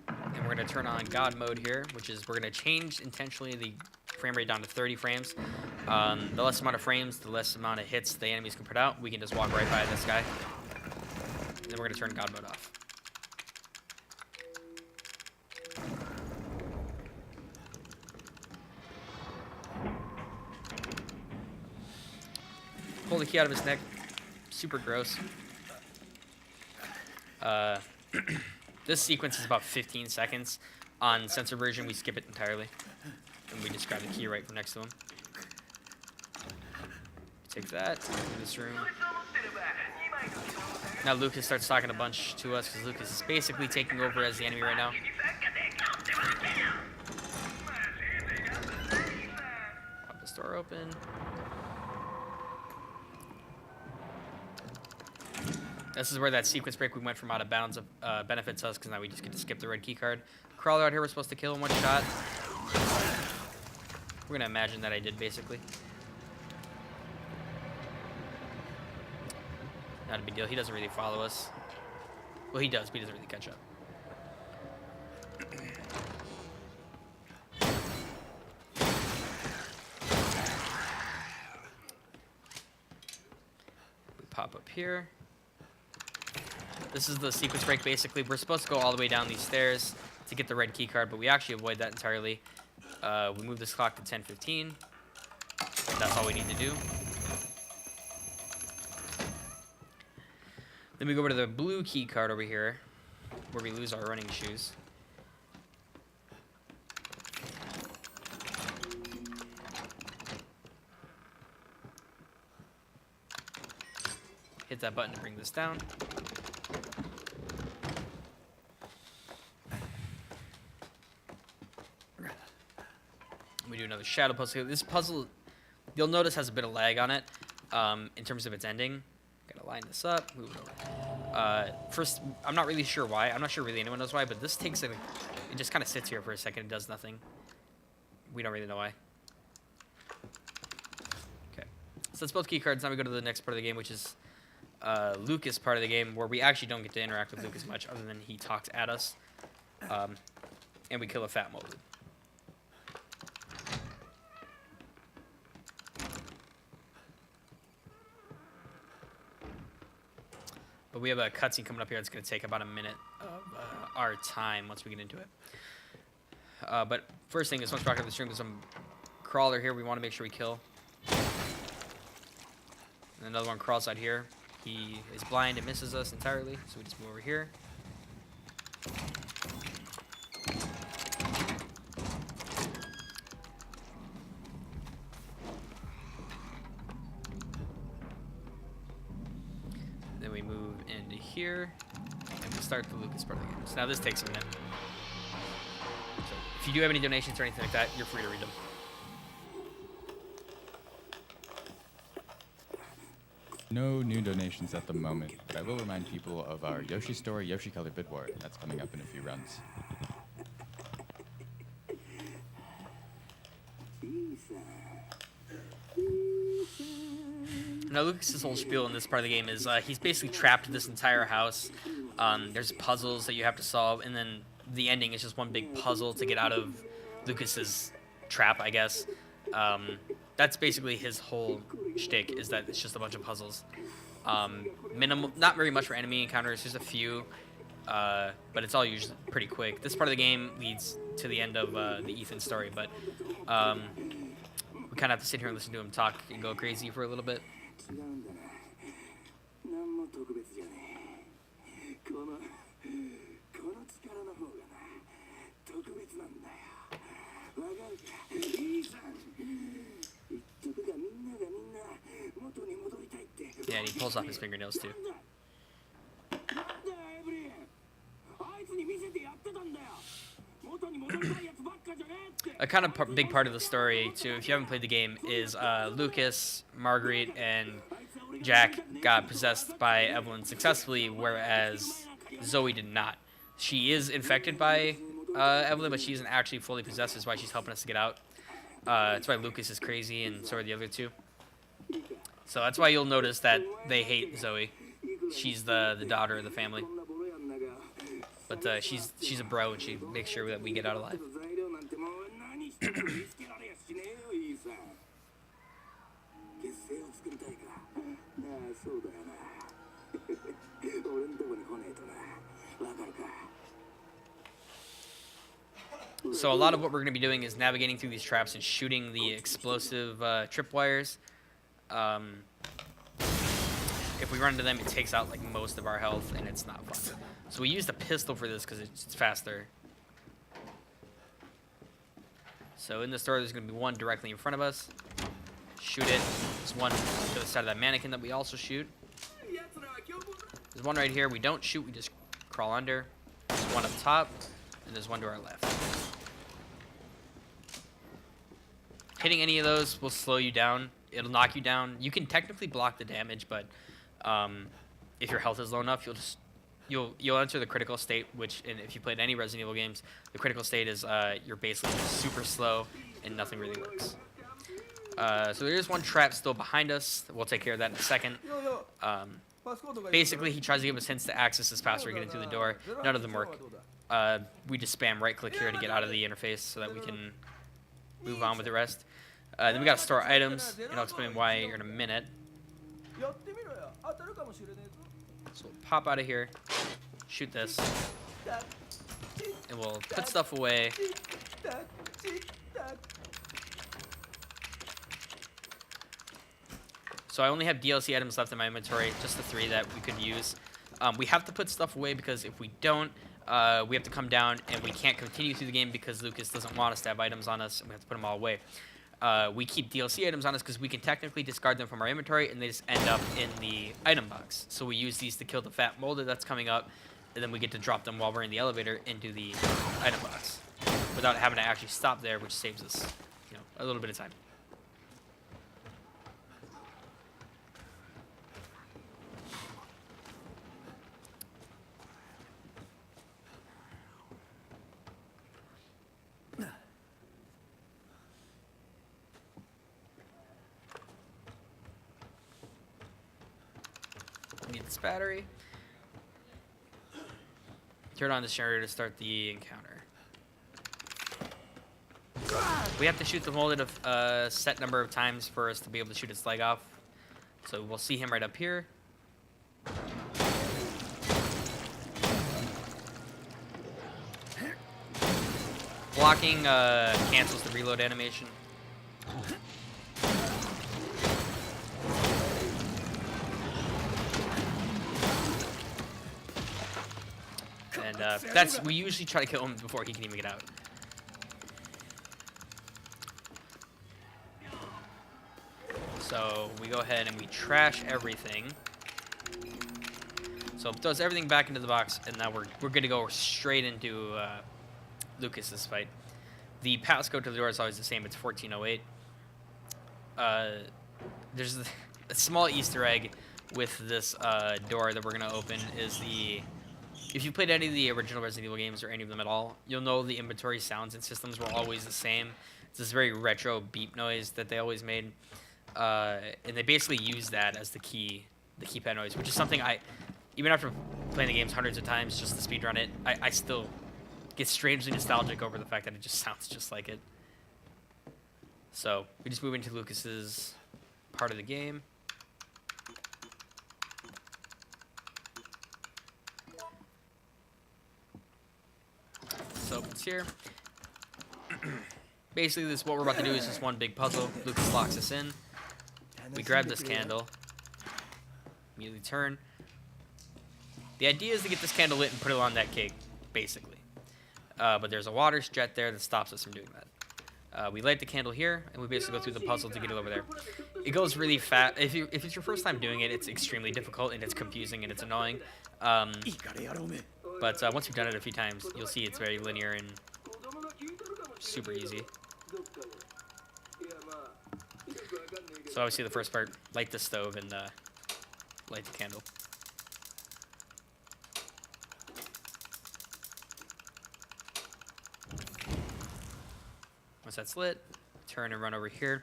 And we're going to turn on God mode here, which is we're going to change intentionally the frame rate down to 30 frames. The less amount of frames, the less amount of hits the enemies can put out. We can just walk right by this guy. And then we're going to turn God mode off. Pull the key out of his neck. Super gross. This sequence is about 15 seconds. On censor version, we skip it entirely. And we just grab the key right from next to him. Take that, in this room. Now Lucas starts talking a bunch to us, because Lucas is basically taking over as the enemy right now. Pop this door open. This is where that sequence break we went from out of bounds benefits us, because now we just get to skip the red key card. Crawler out here, we're supposed to kill in one shot. We're going to imagine that I did, basically. Not a big deal. He doesn't really follow us. Well, he does, but he doesn't really catch up. We pop up here. This is the sequence break, basically. We're supposed to go all the way down these stairs to get the red key card, but we actually avoid that entirely. We move this clock to 10:15. That's all we need to do. Then we go over to the blue key card over here, where we lose our running shoes. Hit that button to bring this down. We do another shadow puzzle. This puzzle, you'll notice, has a bit of lag on it in terms of its ending. Gotta line this up, move it over. First, I'm not really sure why. I'm not sure really anyone knows why, but this takes it just kind of sits here for a second and does nothing. We don't really know why. Okay, so that's both key cards. Now we go to the next part of the game, which is Lucas part of the game, where we actually don't get to interact with Lucas much, other than he talks at us, and we kill a fat molded. But we have a cutscene coming up here that's going to take about a minute of our time once we get into it. But first thing is, once we're out of this room, there's some crawler here we want to make sure we kill. And another one crawls out here. He is blind and misses us entirely, so we just move over here. here, and we'll start the Lucas part of the game. So now this takes a minute. So if you do have any donations or anything like that, you're free to read them. No new donations at the moment, but I will remind people of our Yoshi Story Yoshi Color Bid War. That's coming up in a few runs. Now, Lucas's whole spiel in this part of the game is he's basically trapped in this entire house. There's puzzles that you have to solve, and then the ending is just one big puzzle to get out of Lucas's trap, I guess. That's basically his whole shtick, is that it's just a bunch of puzzles. Minimal, not very much for enemy encounters, just a few, but it's all usually pretty quick. This part of the game leads to the end of the Ethan story, but we kind of have to sit here and listen to him talk and go crazy for a little bit. Yeah, and he pulls off his fingernails too. A kind of big part of the story too, if you haven't played the game, is Lucas, Marguerite, and Jack got possessed by Evelyn successfully, whereas Zoe did not. She is infected by Evelyn, but she isn't actually fully possessed. Is why she's helping us to get out. That's why Lucas is crazy, and so are the other two. So that's why you'll notice that they hate Zoe. She's the daughter of the family. But she's a bro, and she makes sure that we get out alive. So a lot of what we're going to be doing is navigating through these traps and shooting the explosive tripwires. If we run into them, it takes out like most of our health, and it's not fun. So we used a pistol for this because it's faster. So in the store, there's going to be one directly in front of us. Shoot it. There's one to the side of that mannequin that we also shoot. There's one right here. We don't shoot. We just crawl under. There's one up top, and there's one to our left. Hitting any of those will slow you down. It'll knock you down. You can technically block the damage, but if your health is low enough, you'll enter the critical state, which, and if you played any Resident Evil games, the critical state is you're basically just super slow and nothing really works. So there is one trap still behind us. We'll take care of that in a second. Basically, he tries to give us hints to access this password, get into the door. None of them work. We just spam right-click here to get out of the interface so that we can move on with the rest. Then we got to store items, and I'll explain why here in a minute. So we'll pop out of here, shoot this, and we'll put stuff away. So I only have DLC items left in my inventory, just the 3 that we could use. We have to put stuff away because if we don't, we have to come down and we can't continue through the game because Lucas doesn't want us to have items on us, and we have to put them all away. We keep DLC items on us because we can technically discard them from our inventory and they just end up in the item box. So we use these to kill the fat molder that's coming up, and then we get to drop them while we're in the elevator into the item box without having to actually stop there, which saves us, a little bit of time. Need this battery. Turn on the generator to start the encounter. We have to shoot the molded a set number of times for us to be able to shoot its leg off. So we'll see him right up here. Blocking cancels the reload animation. And we usually try to kill him before he can even get out. So we go ahead and we trash everything. So it throws everything back into the box, and now we're good to go straight into Lucas's fight. The passcode to the door is always the same. It's 1408. There's a small Easter egg with this door that we're gonna open. If you played any of the original Resident Evil games or any of them at all, you'll know the inventory sounds and systems were always the same. It's this very retro beep noise that they always made, and they basically use that as the keypad noise, which is something even after playing the games hundreds of times just to speedrun it, I still get strangely nostalgic over the fact that it just sounds just like it. So we just move into Lucas's part of the game. So it's here. Basically, what we're about to do is just one big puzzle. Lucas locks us in. We grab this candle. Immediately turn. The idea is to get this candle lit and put it on that cake, basically. But there's a water jet there that stops us from doing that. We light the candle here, and we basically go through the puzzle to get it over there. It goes really fast. If it's your first time doing it, it's extremely difficult, and it's confusing, and it's annoying. But once you've done it a few times, you'll see it's very linear and super easy. So obviously the first part, light the stove and light the candle. Once that's lit, turn and run over here.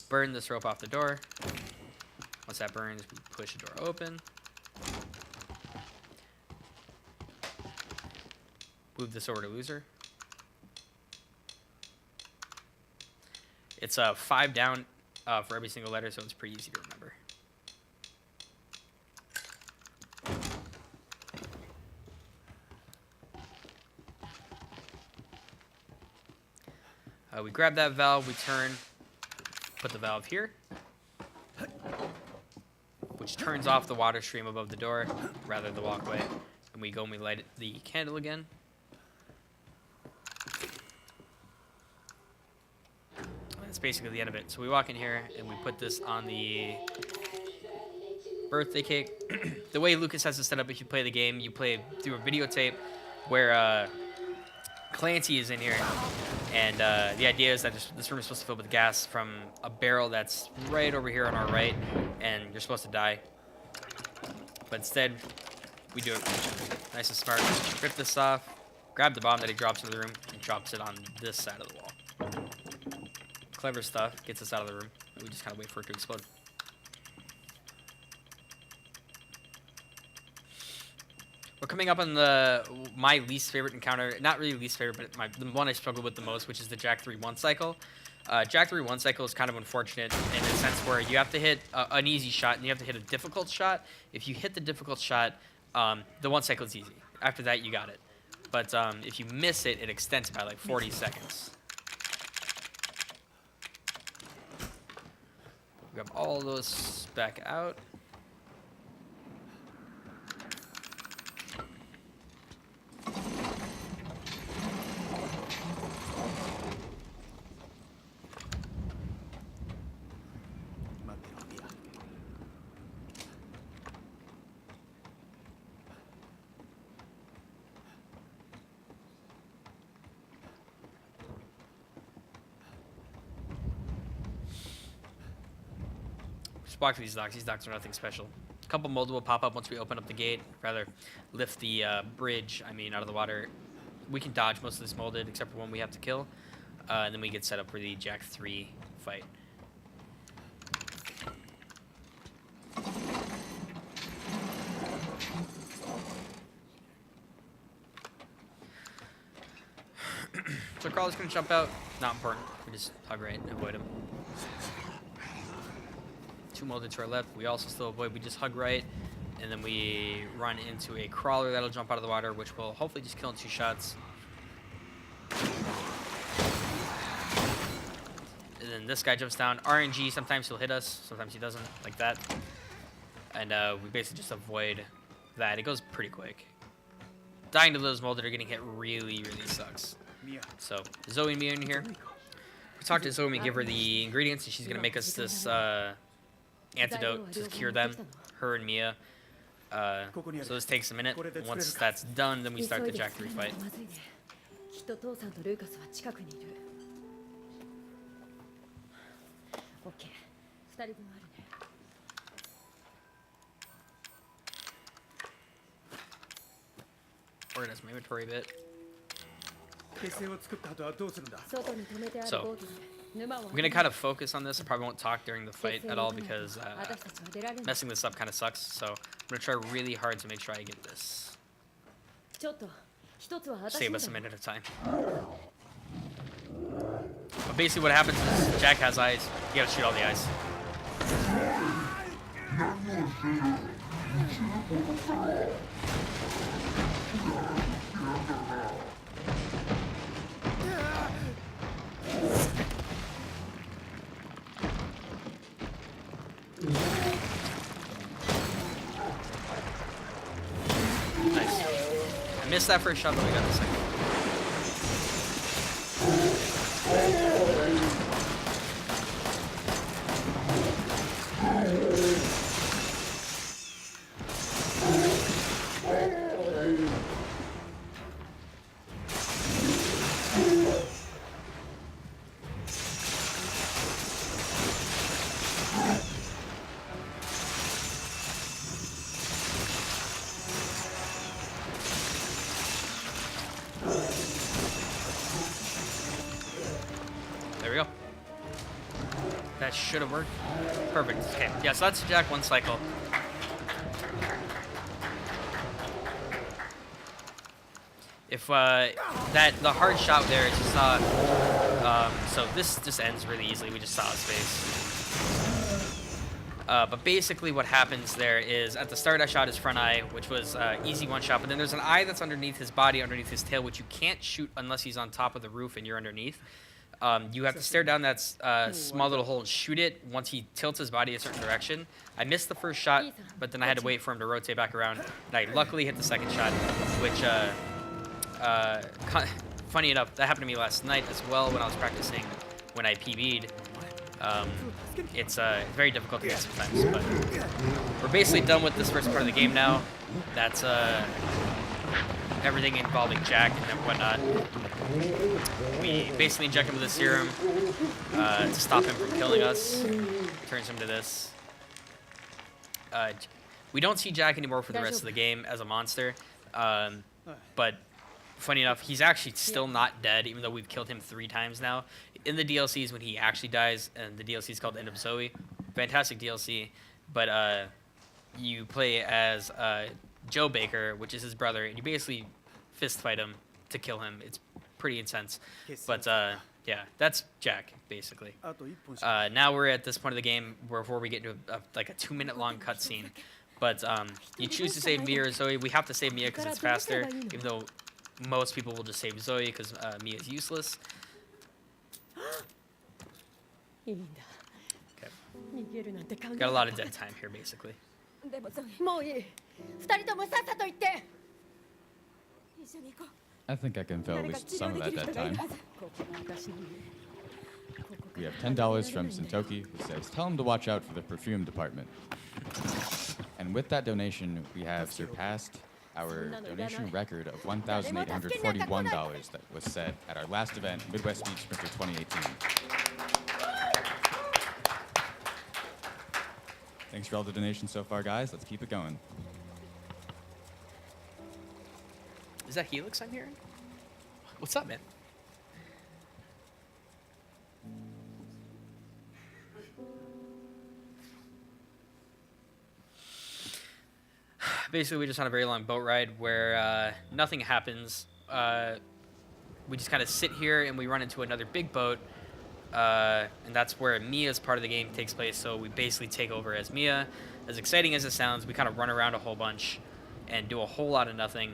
Burn this rope off the door. Once that burns, we push the door open. Move this over to loser. It's 5 down for every single letter, so it's pretty easy to remember. We grab that valve, we turn, put the valve here, which turns off the water stream above the door, rather the walkway, and we go and we light the candle again. That's basically the end of it. So we walk in here and we put this on the birthday cake. The way Lucas has it set up, if you play the game, you play through a videotape where Clancy is in here, and the idea is that this room is supposed to fill with gas from a barrel that's right over here on our right, and you're supposed to die. But instead, we do it nice and smart. Rip this off, grab the bomb that he drops in the room, and drops it on this side of the wall. Clever stuff, gets us out of the room, and we just kind of wait for it to explode. We're coming up on my least favorite encounter, not really least favorite, but the one I struggled with the most, which is the Jack 3 1 cycle. Jack 3 1 cycle is kind of unfortunate in the sense where you have to hit an easy shot and you have to hit a difficult shot. If you hit the difficult shot, the 1 cycle is easy. After that, you got it. But if you miss it, it extends by like 40 seconds. Grab all those back out. Just walk through these docks. These docks are nothing special. A couple mold will pop up once we open up the gate. Rather, lift the bridge, out of the water. We can dodge most of this molded, except for one we have to kill. And then we get set up for the Jack 3 fight. So Crawler's going to jump out. Not important. We just hug right and avoid him. 2 molded to our left. We also still avoid. We just hug right. And then we run into a Crawler that'll jump out of the water, which will hopefully just kill in 2 shots. And then this guy jumps down. RNG, sometimes he'll hit us. Sometimes he doesn't, like that. And we basically just avoid that. It goes pretty quick. Dying to those molded are getting hit really, really sucks. So, Zoe and Mia in here. We talked to Zoe and give her the ingredients, and she's going to make us this antidote to cure them, her and Mia. So this takes a minute. Once that's done, then we start the Jack 3 fight. きっと父さんとルーカスは近くにいる。オッケー、2人分あるね。Organize my inventory a bit. 決戦を作った後はどうするんだ。 外に止めてある So, ボートで沼を I'm gonna kind of focus on this. I probably won't talk during the fight at all because 私たちは出られない。 messing this up kind of sucks. So I'm gonna try really hard to make sure I get this. ちょっと一つは私 Save の us a minute of time. But basically what happens is Jack has eyes. You gotta shoot all the eyes. Nice. I missed that first shot, but we got the second. There we go. That should have worked. Perfect. Okay. Yeah, so that's Jack 1 cycle. If the hard shot there, just saw. So this just ends really easily. We just saw his face. But basically what happens there is at the start I shot his front eye, which was easy one shot, but then there's an eye that's underneath his body, underneath his tail, which you can't shoot unless he's on top of the roof and you're underneath. You have to stare down that small little hole and shoot it once he tilts his body a certain direction. I missed the first shot, but then I had to wait for him to rotate back around, and I luckily hit the second shot, which, funny enough, that happened to me last night as well when I was practicing when I PB'd. It's very difficult to get sometimes, but we're basically done with this first part of the game now. That's everything involving Jack and whatnot. We basically inject him with a serum to stop him from killing us. Turns him to this. We don't see Jack anymore for the rest of the game as a monster, but funny enough, he's actually still not dead, even though we've killed him 3 times now. In the DLCs, when he actually dies, and the DLC is called End of Zoe, fantastic DLC, but you play as Joe Baker, which is his brother, and you basically fist fight him to kill him. It's pretty intense, but yeah, that's Jack, basically. Now we're at this point of the game before we get into like a 2-minute long cutscene, but you choose to save Mia or Zoe. We have to save Mia because it's faster, even though most people will just save Zoe because Mia is useless. Okay. Got a lot of dead time here, basically. もういい。2人ともさっさと行って。一緒に行こう。 I think I can fill at least some of that dead time. ここが私の家。 We have $10 from Sentoki, who says, tell him to watch out for the perfume department. And with that donation, we have surpassed our donation record of $1,841 that was set at our last event, Midwest SpeedSprinter 2018. Thanks for all the donations so far, guys. Let's keep it going. Is that Helix I'm hearing? What's up, man? Basically, we just had a very long boat ride where nothing happens. We just kind of sit here and we run into another big boat. And that's where Mia's part of the game takes place. So we basically take over as Mia. As exciting as it sounds, we kind of run around a whole bunch and do a whole lot of nothing.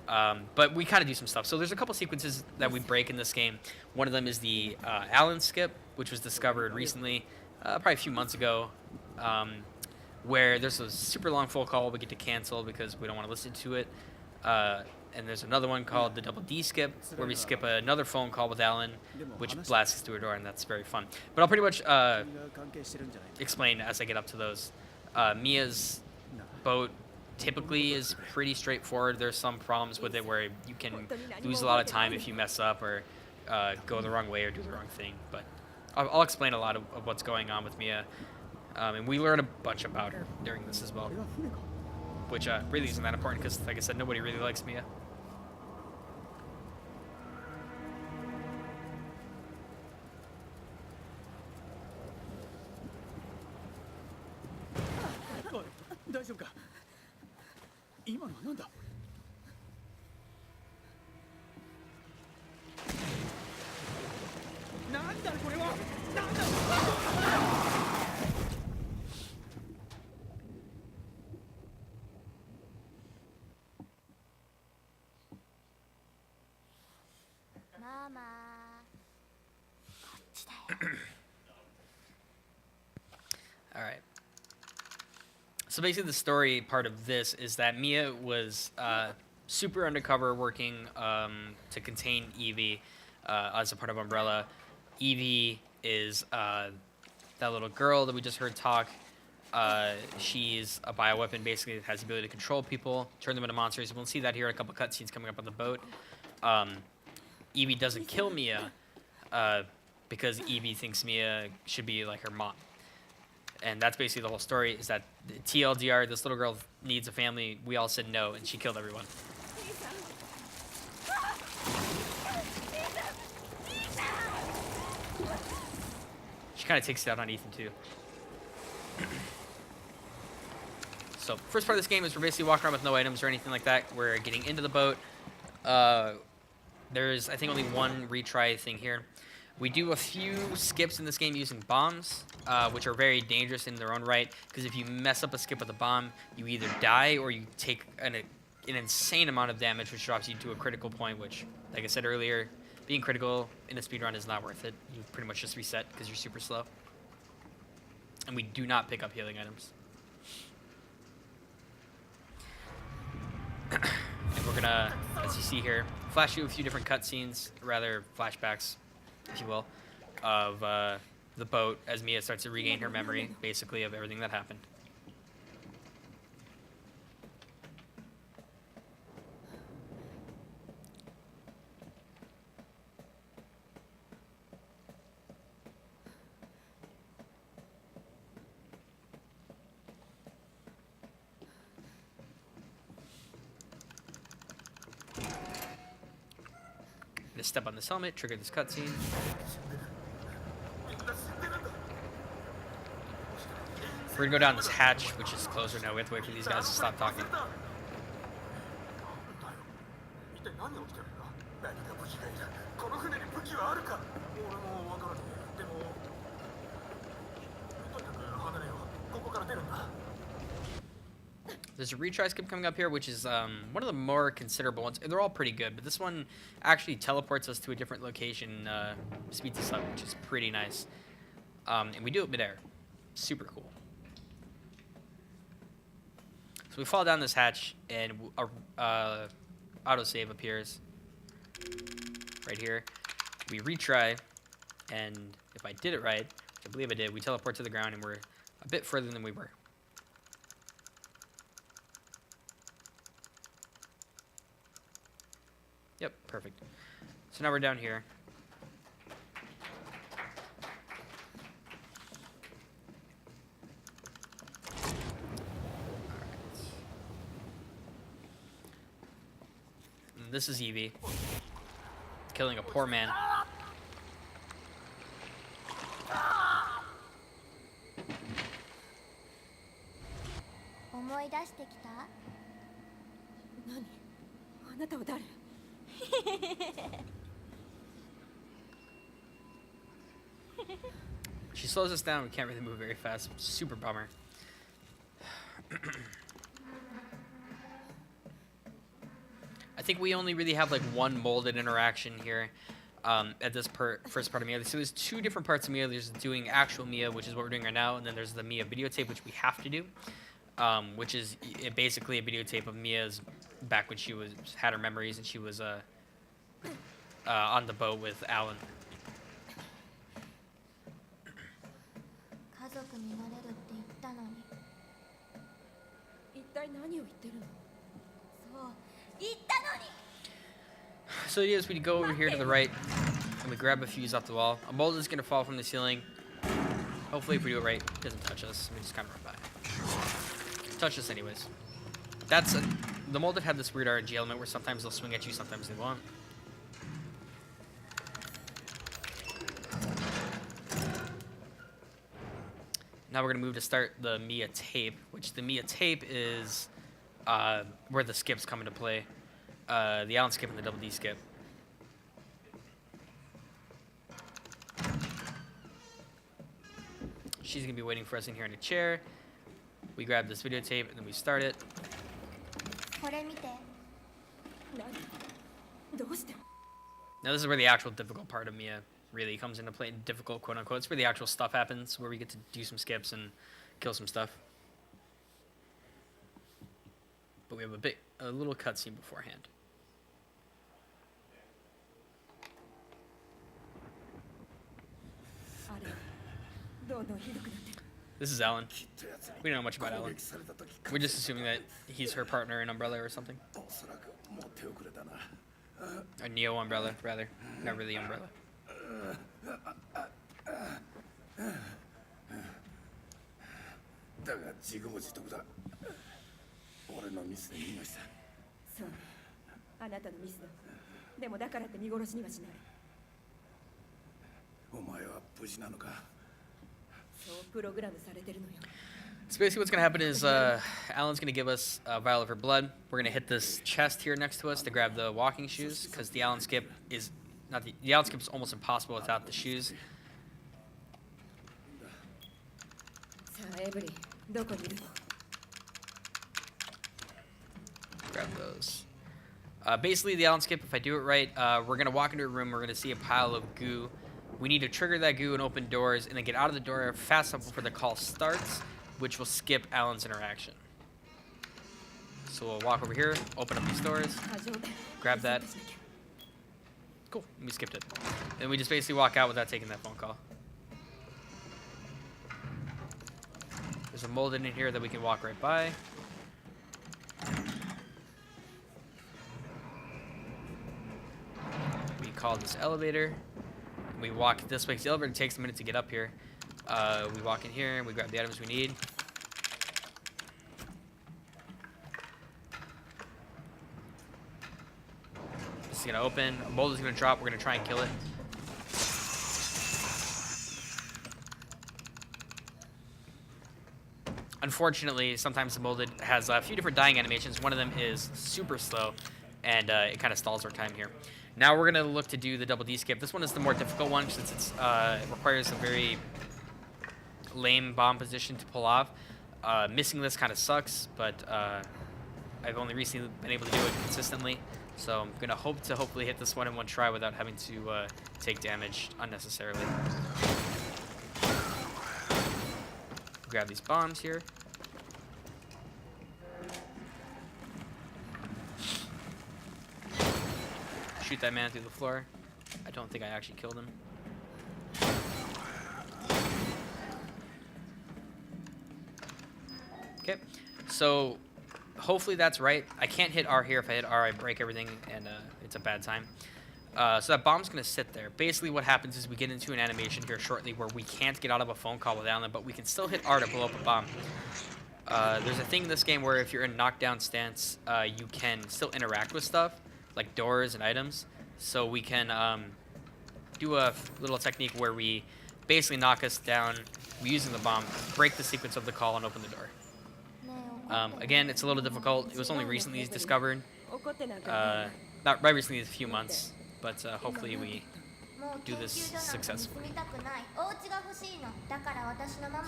But we kind of do some stuff. So there's a couple sequences that we break in this game. One of them is the Allen skip, which was discovered recently, probably a few months ago, where there's a super long phone call we get to cancel because we don't want to listen to it. And there's another one called the double D skip, where we skip another phone call with Alan, which blasts us through a door, and that's very fun. But I'll pretty much explain as I get up to those. Mia's boat typically is pretty straightforward. There's some problems with it where you can lose a lot of time if you mess up or go the wrong way or do the wrong thing. But I'll explain a lot of what's going on with Mia. And we learn a bunch about her during this as well, which really isn't that important because, like I said, nobody really likes Mia. All right. So basically, the story part of this is that Mia was super undercover, working to contain Evie as a part of Umbrella. Evie is that little girl that we just heard talk. She's a bioweapon, basically, that has the ability to control people, turn them into monsters. We'll see that here in a couple cutscenes coming up on the boat. Evie doesn't kill Mia because Evie thinks Mia should be like her mom. And that's basically the whole story, is that TLDR, this little girl needs a family. We all said no, and she killed everyone. She kind of takes it out on Ethan, too. So, first part of this game is we're basically walking around with no items or anything like that. We're getting into the boat. There's, I think, only one retry thing here. We do a few skips in this game using bombs, which are very dangerous in their own right, because if you mess up a skip with a bomb, you either die or you take an insane amount of damage, which drops you to a critical point, which, like I said earlier, being critical in a speedrun is not worth it. You pretty much just reset because you're super slow. And we do not pick up healing items. And we're gonna, as you see here, flash you a few different cutscenes, rather flashbacks, if you will, of the boat as Mia starts to regain her memory, basically, of everything that happened. Gonna step on this helmet, trigger this cutscene. We're gonna go down this hatch, which is closer now. We have to wait for these guys to stop talking. There's a retry skip coming up here, which is one of the more considerable ones. They're all pretty good, but this one actually teleports us to a different location, speeds us up, which is pretty nice. And we do it midair. Super cool. So we fall down this hatch, and autosave appears right here. We retry, and if I did it right, which I believe I did, we teleport to the ground, and we're a bit further than we were. Yep, perfect. So now we're down here. This is Evie killing a poor man. She slows us down. We can't really move very fast. Super bummer. I think we only really have like one molded interaction here at this first part of Mia. So there's two different parts of Mia. There's doing actual Mia, which is what we're doing right now, and then there's the Mia videotape, which we have to do, which is basically a videotape of Mia's back when she had her memories and she was on the boat with Alan. So yes, we go over here to the right, and we grab a fuse off the wall. A mold is gonna fall from the ceiling. Hopefully, if we do it right, it doesn't touch us. We just kind of run by. Touch us anyways. The molded had this weird RNG element where sometimes they'll swing at you, sometimes they won't. Now we're gonna move to start the Mia tape, which the Mia tape is where the skips come into play. The Allen skip and the double D skip. She's gonna be waiting for us in here in a chair. We grab this videotape and then we start it. Now this is where the actual difficult part of Mia really comes into play. Difficult, quote unquote. It's where the actual stuff happens, where we get to do some skips and kill some stuff. But we have a little cutscene beforehand. This is Alan. We don't know much about Alan. We're just assuming that he's her partner in Umbrella or something. Or Neo Umbrella, rather. Not really Umbrella. So basically what's going to happen is Alan's going to give us a vial of her blood. We're going to hit this chest here next to us to grab the walking shoes, because the Allen skip is not the Allen skip is almost impossible without the shoes. Grab those. Basically the Allen skip, if I do it right, we're going to walk into a room, we're going to see a pile of goo. We need to trigger that goo and open doors, and then get out of the door fast enough before the call starts, which will skip Alan's interaction. So we'll walk over here, open up these doors, grab that. Cool, we skipped it. And we just basically walk out without taking that phone call. There's a mold in here that we can walk right by. We call this elevator. We walk this way, because the elevator takes a minute to get up here. We walk in here and we grab the items we need. This is gonna open, a mold is gonna drop, we're gonna try and kill it. Unfortunately, sometimes the molded has a few different dying animations. One of them is super slow, and it kind of stalls our time here. Now we're gonna look to do the double D skip. This one is the more difficult one, since it requires a very lame bomb position to pull off. Missing this kind of sucks, but I've only recently been able to do it consistently. So I'm gonna hope to hopefully hit this one in one try without having to take damage unnecessarily. Grab these bombs here. Shoot that man through the floor. I don't think I actually killed him. Okay, so hopefully that's right. I can't hit R here. If I hit R, I break everything, and it's a bad time. So that bomb's gonna sit there. Basically what happens is we get into an animation here shortly where we can't get out of a phone call with Alan, but we can still hit R to blow up a bomb. There's a thing in this game where if you're in knockdown stance, you can still interact with stuff, like doors and items. So we can do a little technique where we basically knock us down using the bomb, break the sequence of the call, and open the door. Again, it's a little difficult. It was only recently discovered. Not right recently, a few months, but hopefully we do this successfully. Just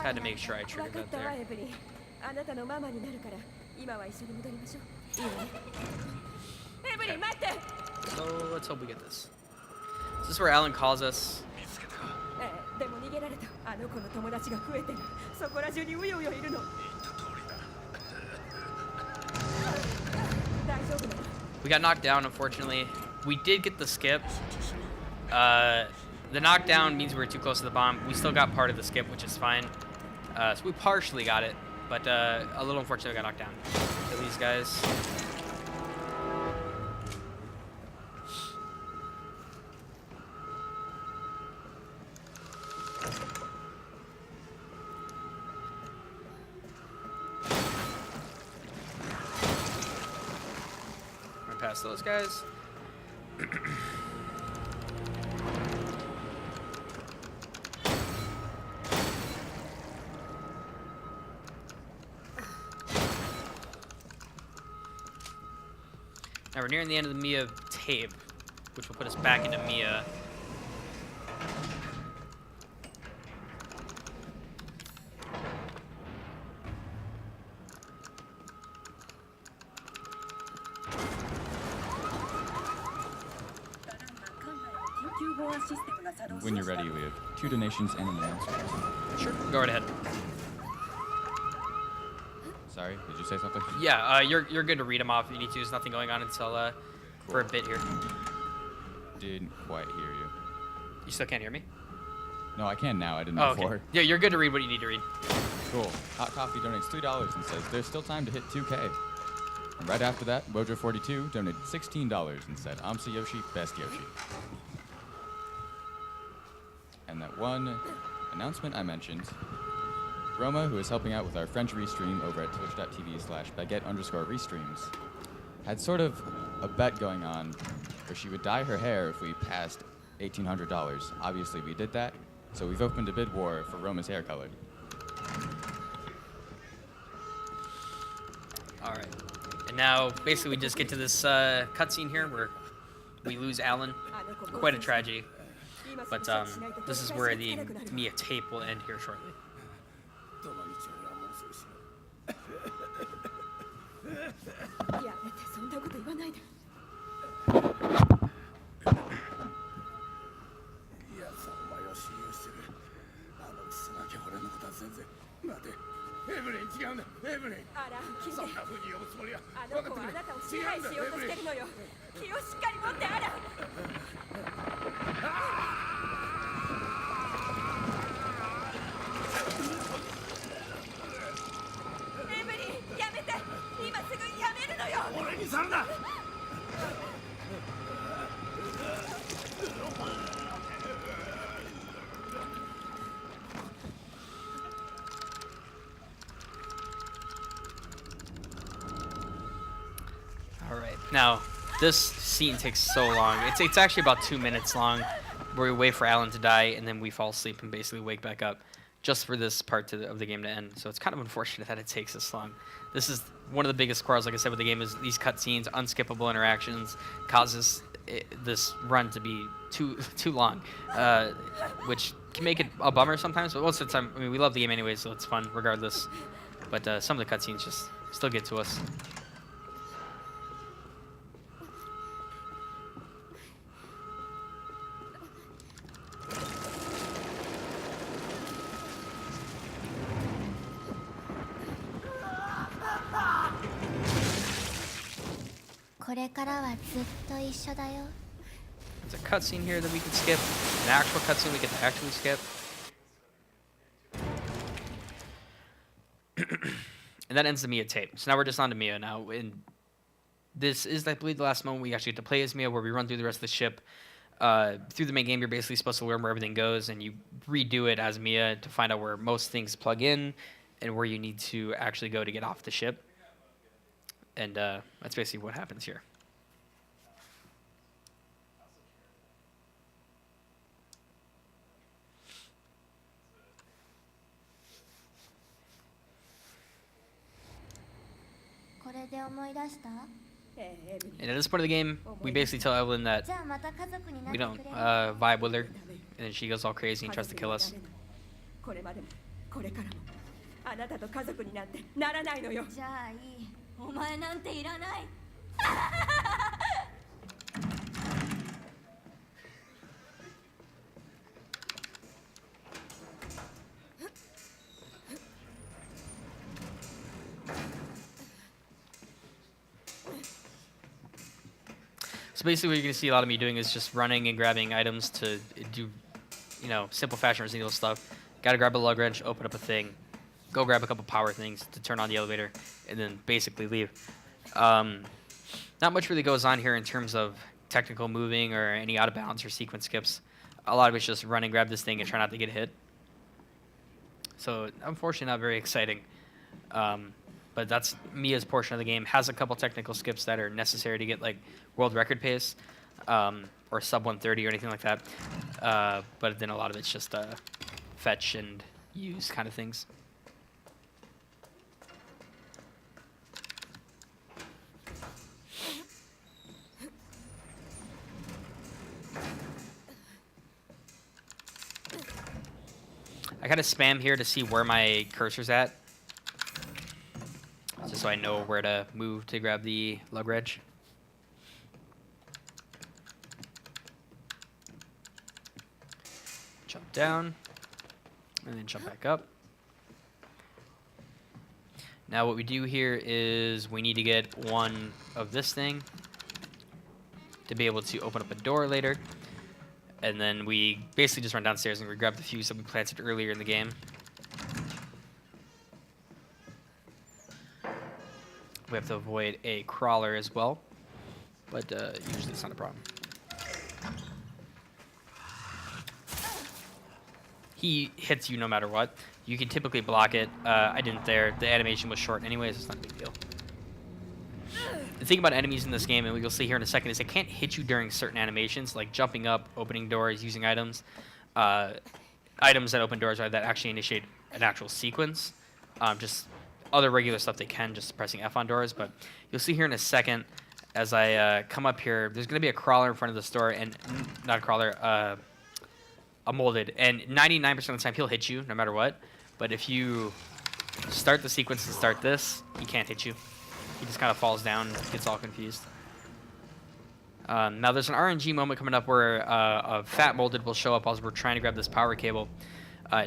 had to make sure I triggered that there. So let's hope we get this. This is where Alan calls us. We got knocked down, unfortunately. We did get the skip. The knockdown means we were too close to the bomb. We still got part of the skip, which is fine. So we partially got it, but a little unfortunately we got knocked down. kill these guys. Run past those guys. Now we're nearing the end of the Mia tape, which will put us back into Mia. When you're ready, we have 2 donations and an announcement. Sure, go right ahead. Sorry, did you say something? Yeah, you're good to read them off if you need to. There's nothing going on until for a bit here. Didn't quite hear you. You still can't hear me? No, I can now. I didn't Oh, before. okay. Yeah, you're good to read what you need to read. Cool. Hot Coffee donates $3 and says there's still time to hit 2K. And right after that, Wojo42 donated $16 and said Amsa Yoshi, best Yoshi. And that one announcement I mentioned, Roma, who is helping out with our French restream over at twitch.tv/baguette_restreams, had sort of a bet going on where she would dye her hair if we passed $1,800. Obviously, we did that, so we've opened a bid war for Roma's hair color. All right. And now, basically, we just get to this cutscene here where we lose Alan. Quite a tragedy. But this is where the Mia tape will end here shortly. やめて、そんなこと言わないで。いやさ、お前を信用してる。あのクソガキは俺のことは全然。待て、エブリン違うんだ、エブリン。アラン、聞いて。そんな風に呼ぶつもりは。あの子はあなたを支配しようとしてるのよ。気をしっかり持って、アラン。エブリン、やめて。今すぐやめるのよ。俺にさるな。 All right. Now, this scene takes so long. It's actually about 2 minutes long, where we wait for Alan to die, and then we fall asleep and basically wake back up, just for this part of the game to end. So it's kind of unfortunate that it takes this long. This is one of the biggest quarrels, like I said, with the game is these cutscenes, unskippable interactions, causes this run to be too long, which can make it a bummer sometimes. But most of the time, I mean, we love the game anyway, so it's fun regardless. But some of the cutscenes just still get to us. これからはずっと一緒だよ。 There's a cutscene here that we can skip, an actual cutscene we get to actually skip. And that ends the Mia tape. So now we're just on to Mia now. And this is, I believe, the last moment we actually get to play as Mia, where we run through the rest of the ship. Through the main game, you're basically supposed to learn where everything goes, and you redo it as Mia to find out where most things plug in and where you need to actually go to get off the ship. And that's basically what happens here. And at this point of the game, we basically tell Evelyn that we don't vibe with her, and then she goes all crazy and tries to kill us. これまでもこれからもあなたと家族になんてならないのよ。じゃあいい。お前なんていらない。So basically what you're going to see a lot of me doing is just running and grabbing items to do, simple fashion Resident Evil stuff. Got to grab a lug wrench, open up a thing, go grab a couple power things to turn on the elevator, and then basically leave. Not much really goes on here in terms of technical moving or any out of bounds or sequence skips. A lot of it's just run and grab this thing and try not to get hit. So unfortunately not very exciting. But that's Mia's portion of the game. Has a couple technical skips that are necessary to get like world record pace or sub 130 or anything like that. But then a lot of it's just fetch and use kind of things. I gotta spam here to see where my cursor's at, just so I know where to move to grab the lug reg. Jump down, and then jump back up. Now what we do here is we need to get one of this thing to be able to open up a door later. And then we basically just run downstairs and we grab the fuse that we planted earlier in the game. We have to avoid a crawler as well, but usually it's not a problem. He hits you no matter what. You can typically block it. I didn't there. The animation was short anyways. It's not a big deal. The thing about enemies in this game, and you'll see here in a second, is they can't hit you during certain animations, like jumping up, opening doors, using items. Items that open doors are that actually initiate an actual sequence. Just other regular stuff they can, just pressing F on doors. But you'll see here in a second, as I come up here, there's going to be a crawler in front of the store, and not a crawler, a molded. And 99% of the time, he'll hit you no matter what. But if you start the sequence and start this, he can't hit you. He just kind of falls down and gets all confused. Now there's an RNG moment coming up where a fat molded will show up as we're trying to grab this power cable.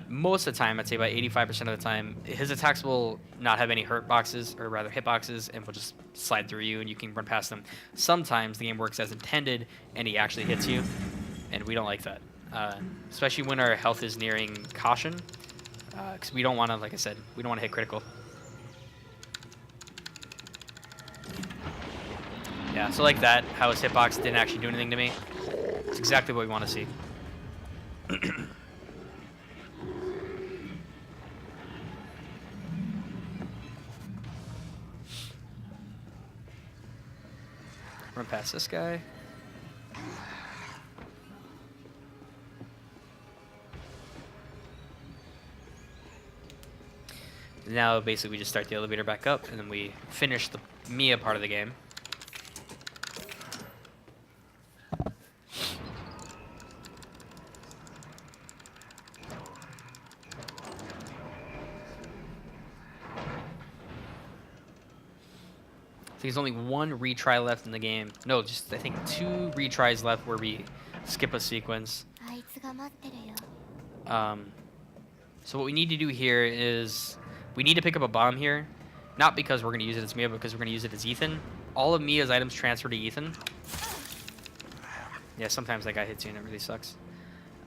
Most of the time, I'd say about 85% of the time, his attacks will not have any hurt boxes, or rather hit boxes, and will just slide through you and you can run past them. Sometimes the game works as intended and he actually hits you, and we don't like that. Especially when our health is nearing caution, because we don't want to, like I said, we don't want to hit critical. Yeah, so like that, how his hitbox didn't actually do anything to me. It's exactly what we want to see. Run past this guy. Now basically we just start the elevator back up and then we finish the Mia part of the game. There's only one retry left in the game. No, just I think 2 retries left where we skip a sequence. So what we need to do here is we need to pick up a bomb here. Not because we're going to use it as Mia, but because we're going to use it as Ethan. All of Mia's items transfer to Ethan. Yeah, sometimes that guy hits you and it really sucks.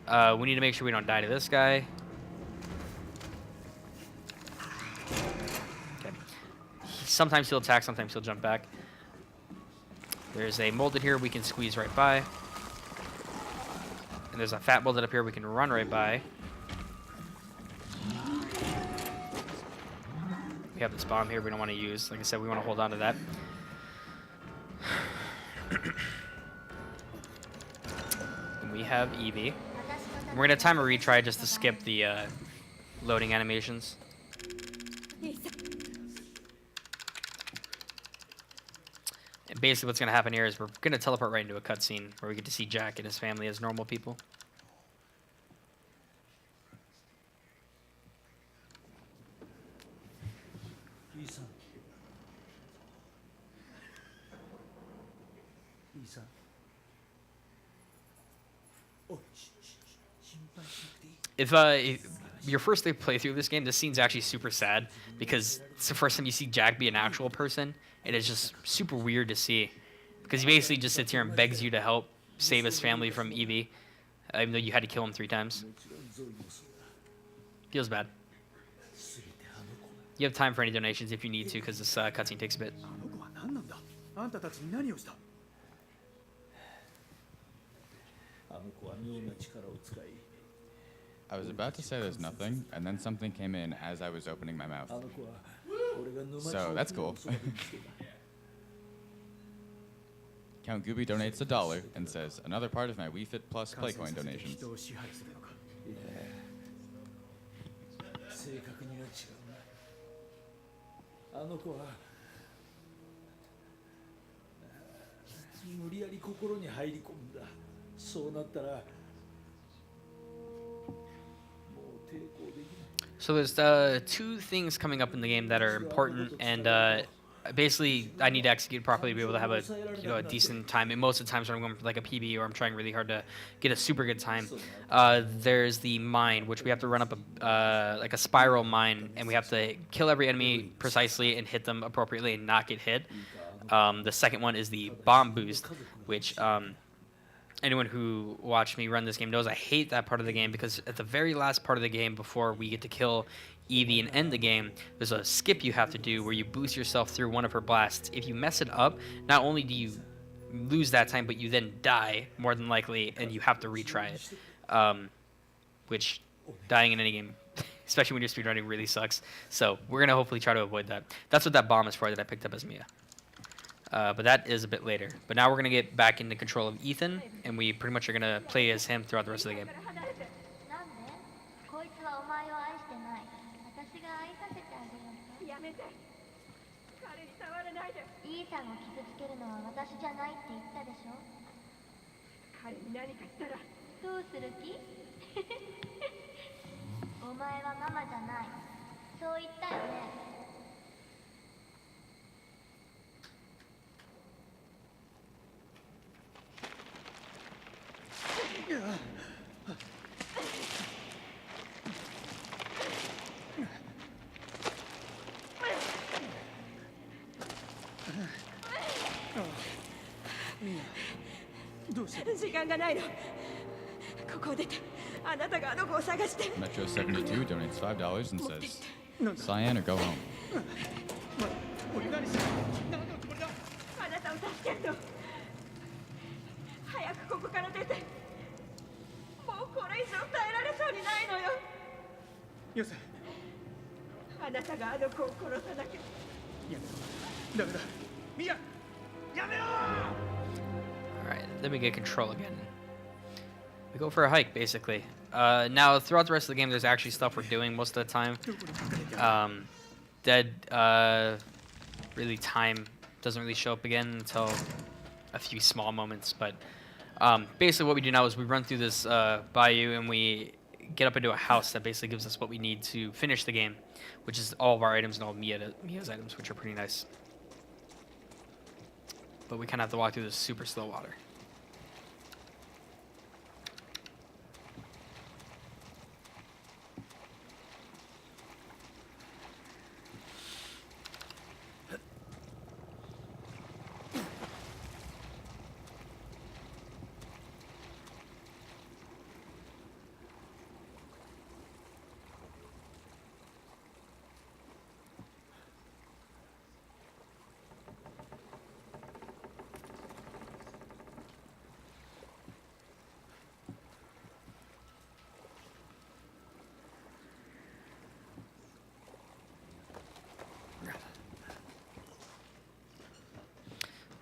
We need to make sure we don't die to this guy. Sometimes he'll attack, sometimes he'll jump back. There's a molded here we can squeeze right by. And there's a fat molded up here we can run right by. We have this bomb here we don't want to use. Like I said, we want to hold on to that. And we have Evie. And we're going to time a retry just to skip the loading animations. And basically what's going to happen here is we're going to teleport right into a cutscene where we get to see Jack and his family as normal people. If your first playthrough of this game, this scene's actually super sad because it's the first time you see Jack be an actual person, and it's just super weird to see because he basically just sits here and begs you to help save his family from Evie, even though you had to kill him 3 times. Feels bad. You have time for any donations if you need to, because this cutscene takes a bit. あの子は何なんだ。あんたたちに何をした。あの子は妙な力を使い。 I was about to say there's nothing, and then something came in as I was opening my mouth. あの子は俺が沼地 So を that's cool. そばで見つけた。 Count Gooby donates $1 and says, another part of my Wii Fit Plus 感染 Playcoin させて donations. 人を支配するのか。いや、正確には違うな。あの子は無理やり心に入り込んだ。そうなったらもう抵抗できない。 So there's 2 things coming up in the game that are important, and basically I need to execute properly to be able to have a a decent time. And most of the times when I'm going for like a PB or I'm trying really hard to get a super good time, there's the mine, which we have to run up like a spiral mine, and we have to kill every enemy precisely and hit them appropriately and not get hit. The second one is the bomb boost, which anyone who watched me run this game knows I hate that part of the game, because at the very last part of the game before we get to kill Evie and end the game, there's a skip you have to do where you boost yourself through one of her blasts. If you mess it up, not only do you lose that time, but you then die more than likely, and you have to retry it. Which dying in any game, especially when you're speedrunning, really sucks. So we're gonna hopefully try to avoid that. That's what that bomb is for that I picked up as Mia. But that is a bit later. But now we're going to get back into control of Ethan, and we pretty much are going to play as him throughout the rest of the game. こいつはお前を愛してない。私が愛させてあげよう。やめて。彼に触らないで。イーサンを傷つけるのは私じゃないって言ったでしょ。彼に何かしたらどうする気？お前はママじゃない。そう言ったよね。 時間がないの。ここを出て、あなたがあの子を探して。 Metro72 donates $5 and says, Cyan or go home. あなたを助けるの。早くここから出て。もうこれ以上耐えられそうにないのよ。よせ。あなたがあの子を殺さなきゃ。やめろ。ダメだ。ミヤ、やめろ。 Alright, then we get control again. We go for a hike, basically. Now, throughout the rest of the game, there's actually stuff we're doing most of the time. Really, time doesn't really show up again until a few small moments. But basically what we do now is we run through this bayou, and we get up into a house that basically gives us what we need to finish the game, which is all of our items and all of Mia's items, which are pretty nice. But we kind of have to walk through this super slow water.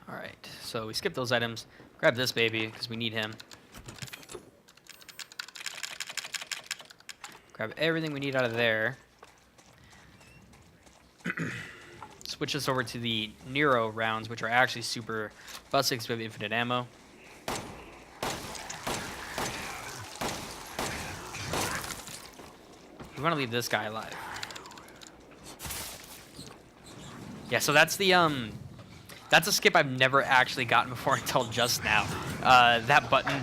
Alright, so we skip those items, grab this baby, because we need him. Grab everything we need out of there. Switch us over to the Nero rounds, which are actually super busted because we have infinite ammo. We want to leave this guy alive. Yeah, so that's the that's a skip I've never actually gotten before until just now. That button.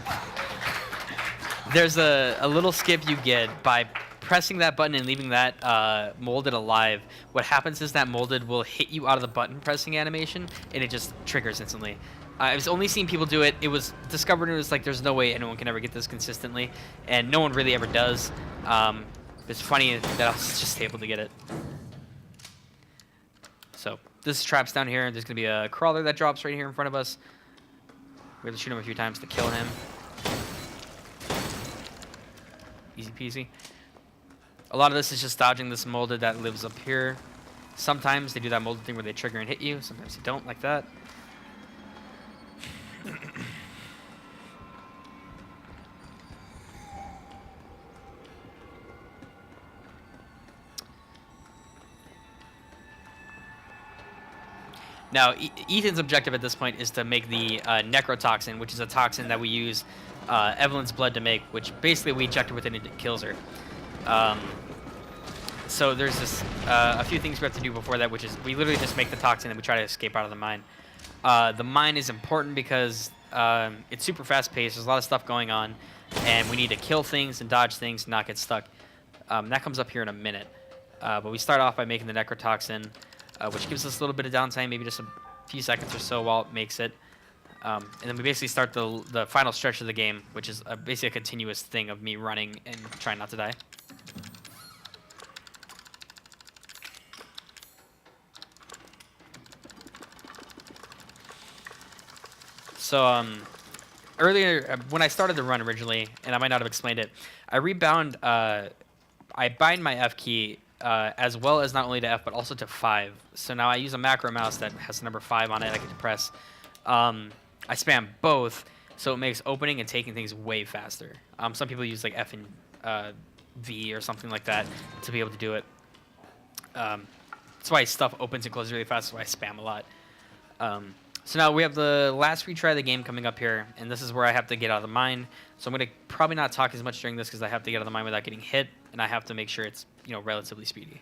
There's a little skip you get by pressing that button and leaving that molded alive. What happens is that molded will hit you out of the button pressing animation, and it just triggers instantly. I've only seen people do it. It was discovered, and it was like, there's no way anyone can ever get this consistently, and no one really ever does. It's funny that I was just able to get it. So this trap's down here. There's going to be a crawler that drops right here in front of us. We have to shoot him a few times to kill him. Easy peasy. A lot of this is just dodging this molded that lives up here. Sometimes they do that molded thing where they trigger and hit you. Sometimes they don't, like that. Now, Ethan's objective at this point is to make the necrotoxin, which is a toxin that we use Evelyn's blood to make, which basically we inject her with and it kills her. So there's this a few things we have to do before that, which is we literally just make the toxin and we try to escape out of the mine. The mine is important because it's super fast-paced. There's a lot of stuff going on, and we need to kill things and dodge things and not get stuck. That comes up here in a minute. But we start off by making the necrotoxin, which gives us a little bit of downtime, maybe just a few seconds or so while it makes it. And then we basically start the final stretch of the game, which is basically a continuous thing of me running and trying not to die. So earlier, when I started the run originally, and I might not have explained it, I rebound, I bind my F key as well as not only to F, but also to 5. So now I use a macro mouse that has the number 5 on it I can press. I spam both, so it makes opening and taking things way faster. Some people use like F and V or something like that to be able to do it. That's why stuff opens and closes really fast, so I spam a lot. So now we have the last retry of the game coming up here, and this is where I have to get out of the mine. So I'm going to probably not talk as much during this because I have to get out of the mine without getting hit, and I have to make sure it's, you know, relatively speedy.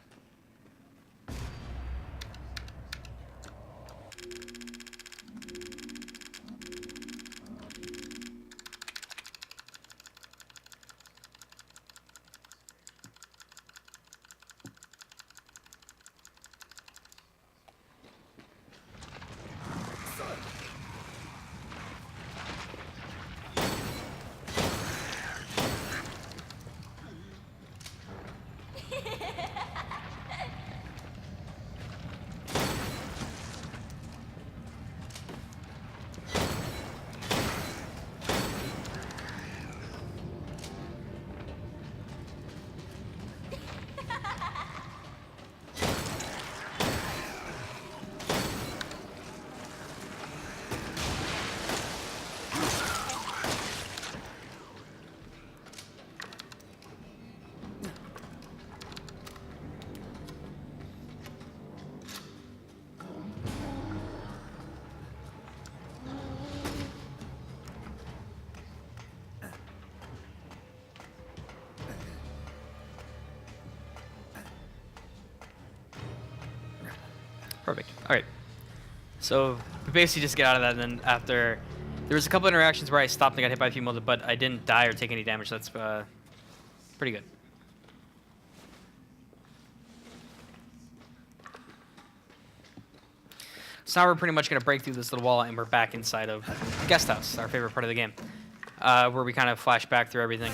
Perfect. All right. So we basically just get out of that, and then after there was a couple interactions where I stopped and got hit by a few molded, but I didn't die or take any damage. So that's pretty good. So now we're pretty much going to break through this little wall, and we're back inside of the guest house, our favorite part of the game, where we kind of flash back through everything.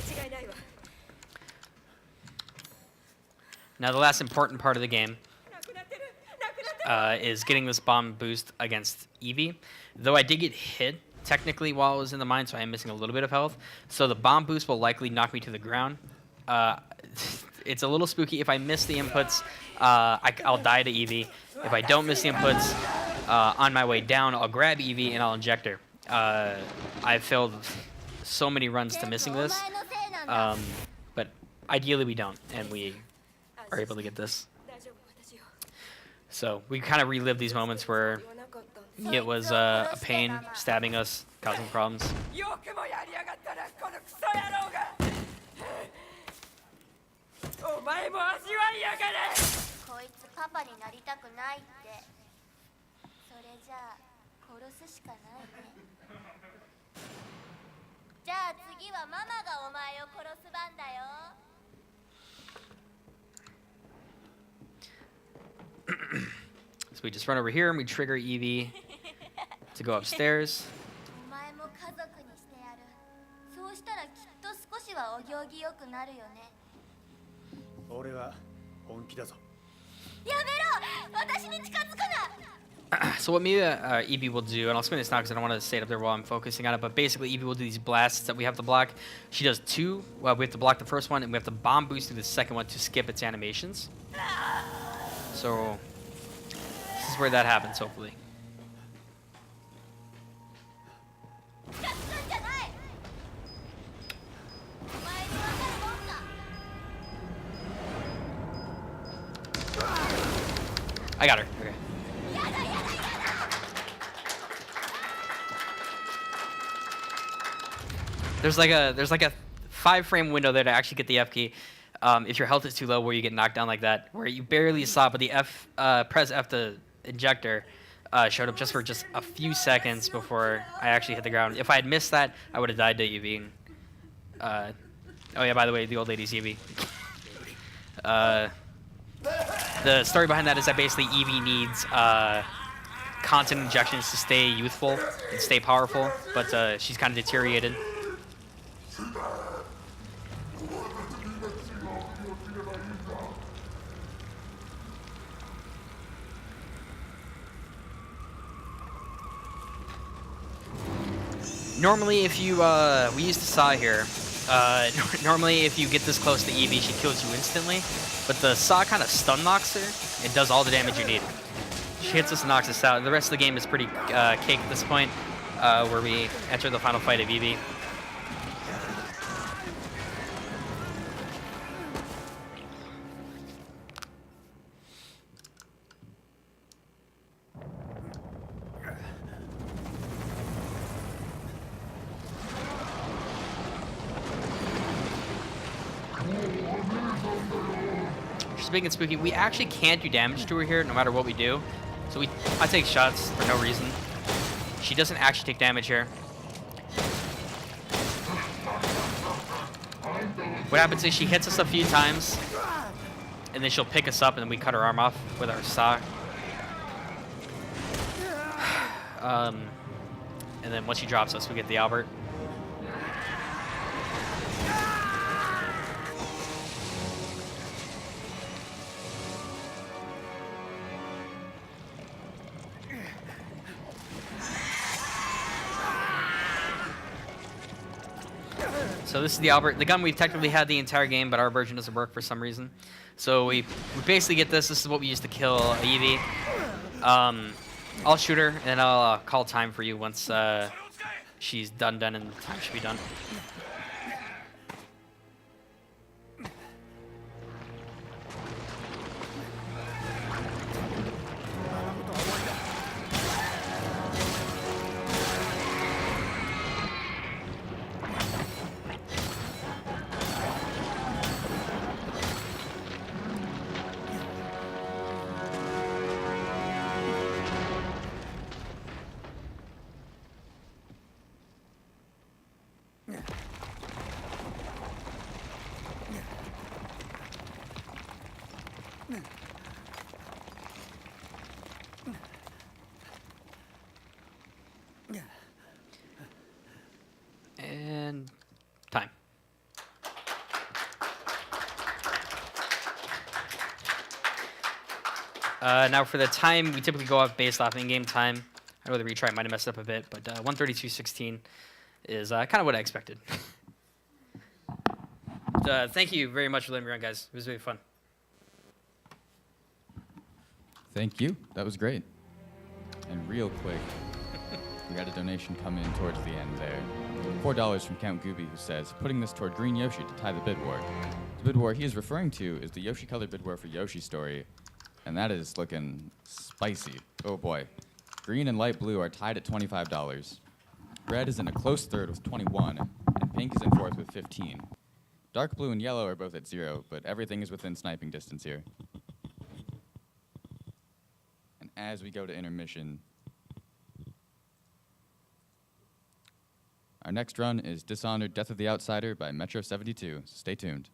Now the last important part of the game is getting this bomb boost against Evie. Though I did get hit technically while I was in the mine, so I am missing a little bit of health. So the bomb boost will likely knock me to the ground. It's a little spooky. If I miss the inputs, I'll die to Evie. If I don't miss the inputs, on my way down, I'll grab Evie and I'll inject her. I've failed so many runs to missing this, but ideally we don't, and we are able to get this. So we kind of relive these moments where it was a pain stabbing us, causing problems. So we just run over here and we trigger Evie to go upstairs. 私に近づくな So what maybe Eevee will do, and I'll spin this now because I don't want to stay up there while I'm focusing on it, but basically Eevee will do these blasts that we have to block. She does two. We have to block the first one, and we have to bomb boost through the second one to skip its animations. So this is where that happens, hopefully. I got her. Okay. There's like a 5-frame window there to actually get the F key. If your health is too low, where you get knocked down like that, where you barely saw, but the press F to injector showed up just for a few seconds before I actually hit the ground. If I had missed that, I would have died to Eevee. Oh yeah, by the way, the old lady's Eevee. The story behind that is that basically Eevee needs constant injections to stay youthful and stay powerful, but she's kind of deteriorated. Normally, if you, we used to saw here, normally if you get this close to Eevee, she kills you instantly, but the saw kind of stun knocks her. It does all the damage you need. She hits us and knocks us out. The rest of the game is pretty cake at this point, where we enter the final fight of Eevee. She's big and spooky. We actually can't do damage to her here, no matter what we do. So I take shots for no reason. She doesn't actually take damage here. What happens is she hits us a few times, and then she'll pick us up, and then we cut her arm off with our saw. And then once she drops us, we get the Albert. So this is the Albert, the gun we've technically had the entire game, but our version doesn't work for some reason. So we basically get this. This is what we use to kill Eevee. I'll shoot her, and then I'll call time for you once she's done, and the time should be done. And time. Now for the time, we typically go off based off in-game time. I know the retry might have messed up a bit, but 1:32:16 is kind of what I expected. Thank you very much for letting me run, guys. It was really fun. Thank you. That was great. And real quick, we got a donation come in towards the end there. $4 from Count Gooby, who says, putting this toward Green Yoshi to tie the bid war. The bid war he is referring to is the Yoshi-colored bid war for Yoshi Story, and that is looking spicy. Oh boy. Green and light blue are tied at $25. Red is in a close third with 21, and pink is in fourth with 15. Dark blue and yellow are both at 0, but everything is within sniping distance here. And as we go to intermission, our next run is Dishonored Death of the Outsider by Metro 72. Stay tuned.